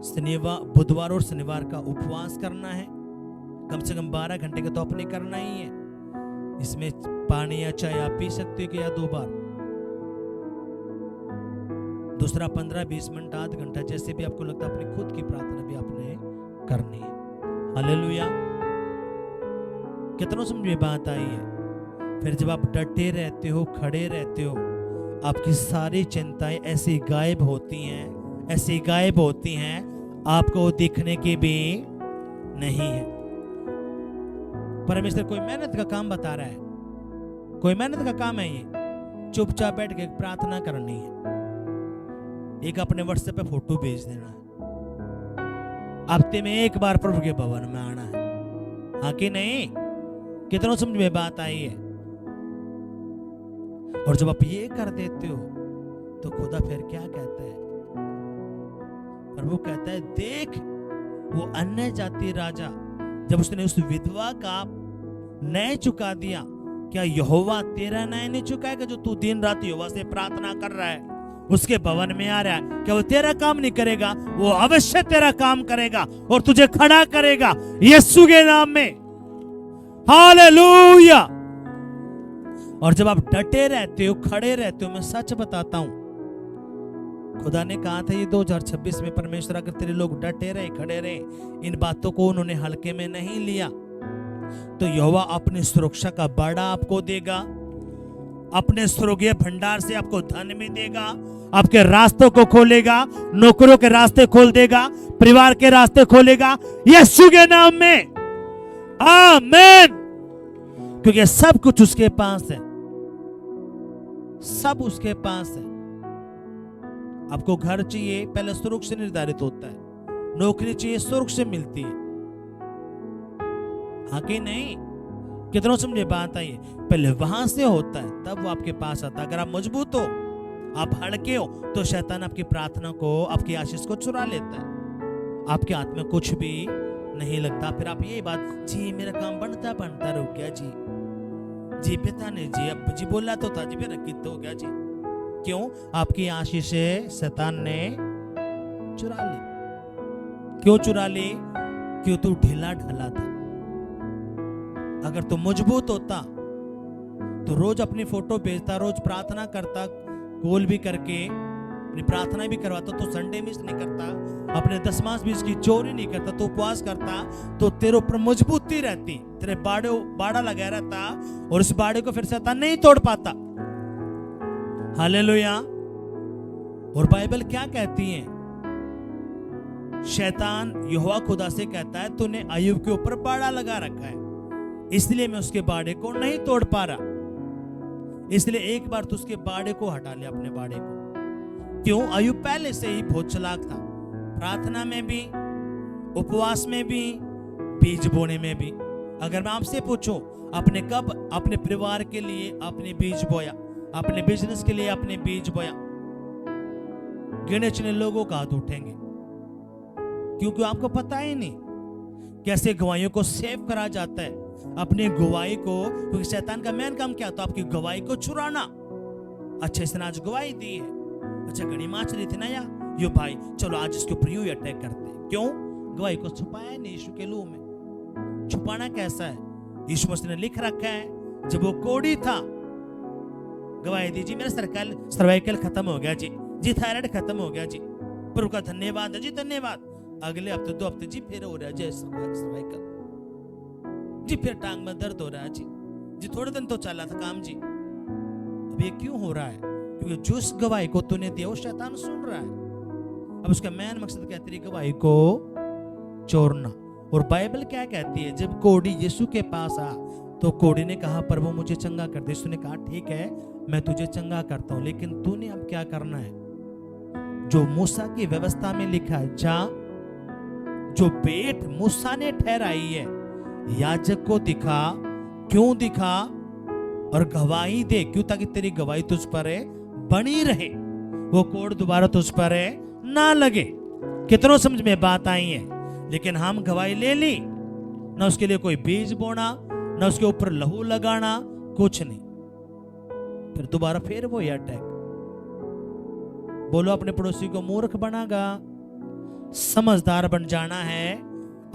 शनिवार, बुधवार और शनिवार का उपवास करना है। कम से कम 12 घंटे का तो अपने करना ही है। इसमें पानी या चाय आप पी सकते हो कि या 2 बार। दूसरा 15-20 मिनट, आध घंटा, जैसे भी आपको लगता है अपनी खुद की प्रार्थना भी आपने करनी है। हालेलुया। कितनों समझ में बात आई है? फिर जब आप डटे रहते हो, खड़े रहते हो, आपकी सारी चिंताएं ऐसी गायब होती हैं, ऐसी गायब होती हैं, आपको दिखने की भी नहीं है। परमेश्वर कोई मेहनत का काम बता रहा है, कोई मेहनत का काम है ये। चुपचाप बैठ के प्रार्थना करनी है। एक अपने व्हाट्सएप पे फोटो भेज देना है। हफ्ते में एक बार प्रभु के भवन में आना है। हाँ कि नहीं? कितनों समझ में बात आई है? और जब आप ये कर देते हो तो खुदा फिर क्या कहता है? प्रभु कहता है, देख वो अन्य जाति राजा, जब उसने उस विधवा का न्याय चुका दिया, क्या यहोवा तेरा न्याय नहीं चुकाएगा? जो तू दिन रात यहोवा से प्रार्थना कर रहा है, उसके भवन में आ रहा है, क्या वो तेरा काम नहीं करेगा? वो अवश्य तेरा काम करेगा और तुझे खड़ा करेगा यीशु के नाम में। हालेलुया। और जब आप डटे रहते हो, खड़े रहते हो, मैं सच बताता हूं, खुदा ने कहा था ये 2026 में, परमेश्वर अगर तेरे लोग डटे रहे, खड़े रहे, इन बातों को उन्होंने हल्के में नहीं लिया, तो यहोवा अपनी सुरक्षा का बाड़ा आपको देगा, अपने स्वर्गीय भंडार से आपको धन भी देगा, आपके रास्तों को खोलेगा, नौकरों के रास्ते खोल देगा, परिवार के रास्ते खोलेगा यीशु के नाम में। आमीन। क्योंकि सब कुछ उसके पास है, सब उसके पास है। आपको घर चाहिए, पहले स्वर्ग से निर्धारित होता है। नौकरी चाहिए, स्वर्ग से मिलती है। हाँ कि नहीं? कितनों समझे बात आई? पहले वहां से होता है, तब वो आपके पास आता है। अगर आप मजबूत हो, आप हल्के हो, तो शैतान आपकी प्रार्थना को, आपकी आशीष को चुरा लेता है। आपके हाथ में कुछ भी नहीं लगता। फिर आप यही बात, जी मेरा काम बनता रुक गया जी पिता ने जी, अब जी बोला तो था जी, फिर कितना हो गया जी। क्यों? आपकी आशीष शैतान ने चुरा ली। क्यों चुरा ली? क्यों? तू ढीला ढाला था। अगर तू मजबूत होता तो रोज अपनी फोटो भेजता, रोज प्रार्थना करता, कॉल भी करके अपनी प्रार्थना भी करवाता, तो संडे मिस नहीं करता, अपने दसमास बीस की चोरी नहीं करता, तो उपवास करता, तो तेरे ऊपर मजबूती रहती, तेरे बाड़ा लगा रहता, और उस बाड़े को फिर शैतान नहीं तोड़ पाता। हालेलुया। और बाइबल क्या कहती है? शैतान यहोवा खुदा से कहता है, तूने अय्यूब के ऊपर बाड़ा लगा रखा है, इसलिए मैं उसके बाड़े को नहीं तोड़ पा रहा। इसलिए एक बार तो उसके बाड़े को हटा ले, अपने बाड़े को। क्यों? अय्यूब पहले से ही बहुत चालाक था, प्रार्थना में भी, उपवास में भी, बीज बोने में भी। अगर मैं आपसे पूछूं, आपने कब अपने परिवार के लिए आपने बीज बोया, अपने बिजनेस के लिए आपने बीज बोया? गिने चुने लोगों का हाथ उठेंगे, क्योंकि आपको पता ही नहीं कैसे गवाहियों को सेव करा जाता है, अपनी गवाही को। क्योंकि शैतान का मेन काम क्या था? आपकी गवाही को चुराना। अच्छा, इसने आज गवाही दी है, अच्छा घड़ी माच रही थी ना यार, यो भाई चलो आज इसके ऊपर यूं अटैक करते हैं। क्यों? गवाही को छुपाया नहीं यीशु के लहू में। छुपाना कैसा है? यीशु मसीह ने लिख रखा है, जब वो कोढ़ी था, गवाही दी, जी मेरा सर्वाइकल खत्म हो गया जी थायराइड खत्म हो गया जी, प्रभु का धन्यवाद है जी, धन्यवाद। अगले हफ्ते 2 हफ्ते जी फिर हो रहा है जी सर्वाइकल जी, फिर टांग में दर्द हो रहा है जी थोड़े दिन तो चला था काम जी। अब ये क्यों हो रहा है? क्योंकि जिस गवाही को तूने दिया वो शैतान सुन रहा है। अब उसका मेन मकसद क्या है? तेरी गवाही को चोरना। और बाइबल क्या कहती है? जब कोढ़ी यीशु के पास आ, तो कोढ़ी ने कहा, प्रभु मुझे चंगा कर दे। यीशु ने कहा, ठीक है मैं तुझे चंगा करता हूं, लेकिन तूने अब क्या करना है? जो मूसा की व्यवस्था में लिखा है, जा जो भेंट मूसा ने ठहराई है, याजक को दिखा। क्यों दिखा? और गवाही दे। क्यों? ताकि तेरी गवाही तुझ पर बनी रहे, वो कोढ़ दोबारा तुझ पर ना लगे। कितनों समझ में बात आई है? लेकिन हम गवाही ले ली, ना उसके लिए कोई बीज बोना, ना उसके ऊपर लहू लगाना, कुछ नहीं, फिर दोबारा फिर वो अटैक। बोलो अपने पड़ोसी को मूर्ख बनागा। समझदार बन जाना है,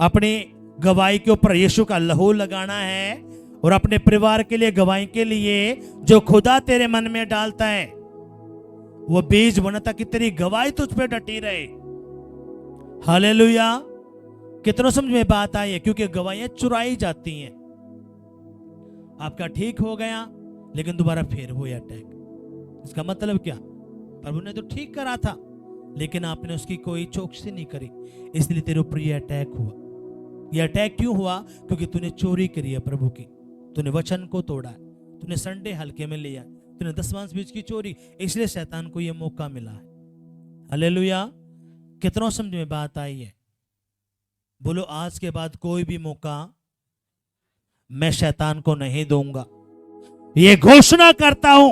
अपनी गवाही के ऊपर यीशु का लहू लगाना है, और अपने परिवार के लिए, गवाही के लिए जो खुदा तेरे मन में डालता है वो बीज बोना, ताकि तेरी गवाही तुझ पे डटी रहे। हालेलुया। कितनों समझ में बात आई है? क्योंकि गवाहियां चुराई जाती हैं। आपका ठीक हो गया लेकिन दोबारा फिर वो अटैक। इसका मतलब क्या? प्रभु ने तो ठीक करा था लेकिन आपने उसकी कोई चौकसी नहीं करी, इसलिए तेरे ऊपर ये अटैक हुआ। ये अटैक क्यों हुआ? क्योंकि तूने चोरी करी है प्रभु की, तूने वचन को तोड़ा है, तूने संडे हल्के में लिया, तूने दसवांश बीज की चोरी, इसलिए शैतान को ये मौका मिला है। हालेलुया। कितनों समझ में बात आई है? बोलो, आज के बाद कोई भी मौका मैं शैतान को नहीं दूंगा। ये घोषणा करता हूं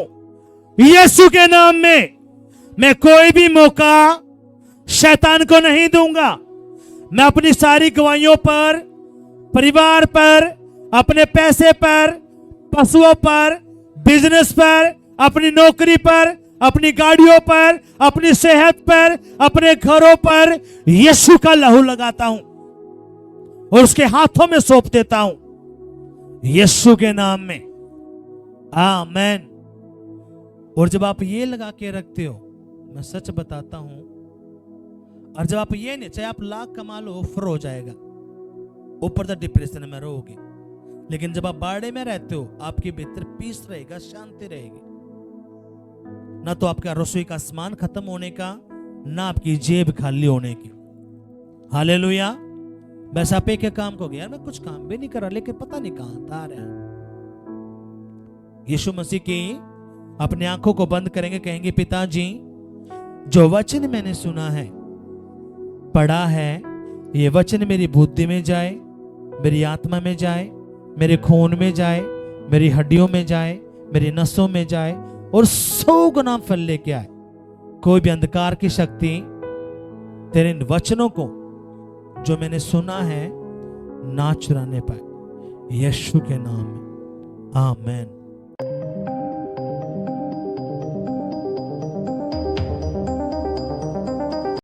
यीशु के नाम में, मैं कोई भी मौका शैतान को नहीं दूंगा। मैं अपनी सारी गवाहियों पर, परिवार पर, अपने पैसे पर, पशुओं पर, बिजनेस पर, अपनी नौकरी पर, अपनी गाड़ियों पर, अपनी सेहत पर, अपने घरों पर यीशु का लहू लगाता हूं और उसके हाथों में सौंप देता हूं यीशु के नाम में। आमीन। और जब आप ये लगा के रखते हो, मैं सच बताता हूं, और जब आप ये नहीं, चाहे आप लाख कमा लो, ऑफर हो जाएगा, ऊपर तक डिप्रेशन में रहोगे, लेकिन जब आप बाड़े में रहते हो आपके भीतर पीस रहेगा, शांति रहेगी। ना तो आपका रसोई का सामान खत्म होने का, ना आपकी जेब खाली होने की। हालेलुया। बस आप एक काम को गया, मैं कुछ काम भी नहीं कर रहा लेकिन पता नहीं कहां था रहा। यीशु मसीह की अपनी आंखों को बंद करेंगे, कहेंगे पिताजी जो वचन मैंने सुना है, पढ़ा है, ये वचन मेरी बुद्धि में जाए, मेरी आत्मा में जाए, मेरे खून में जाए, मेरी हड्डियों में जाए, मेरी नसों में जाए और 100 गुना फल लेके आए। कोई भी अंधकार की शक्ति तेरे इन वचनों को जो मैंने सुना है ना चुराने पाए, यीशु के नाम में। आमीन।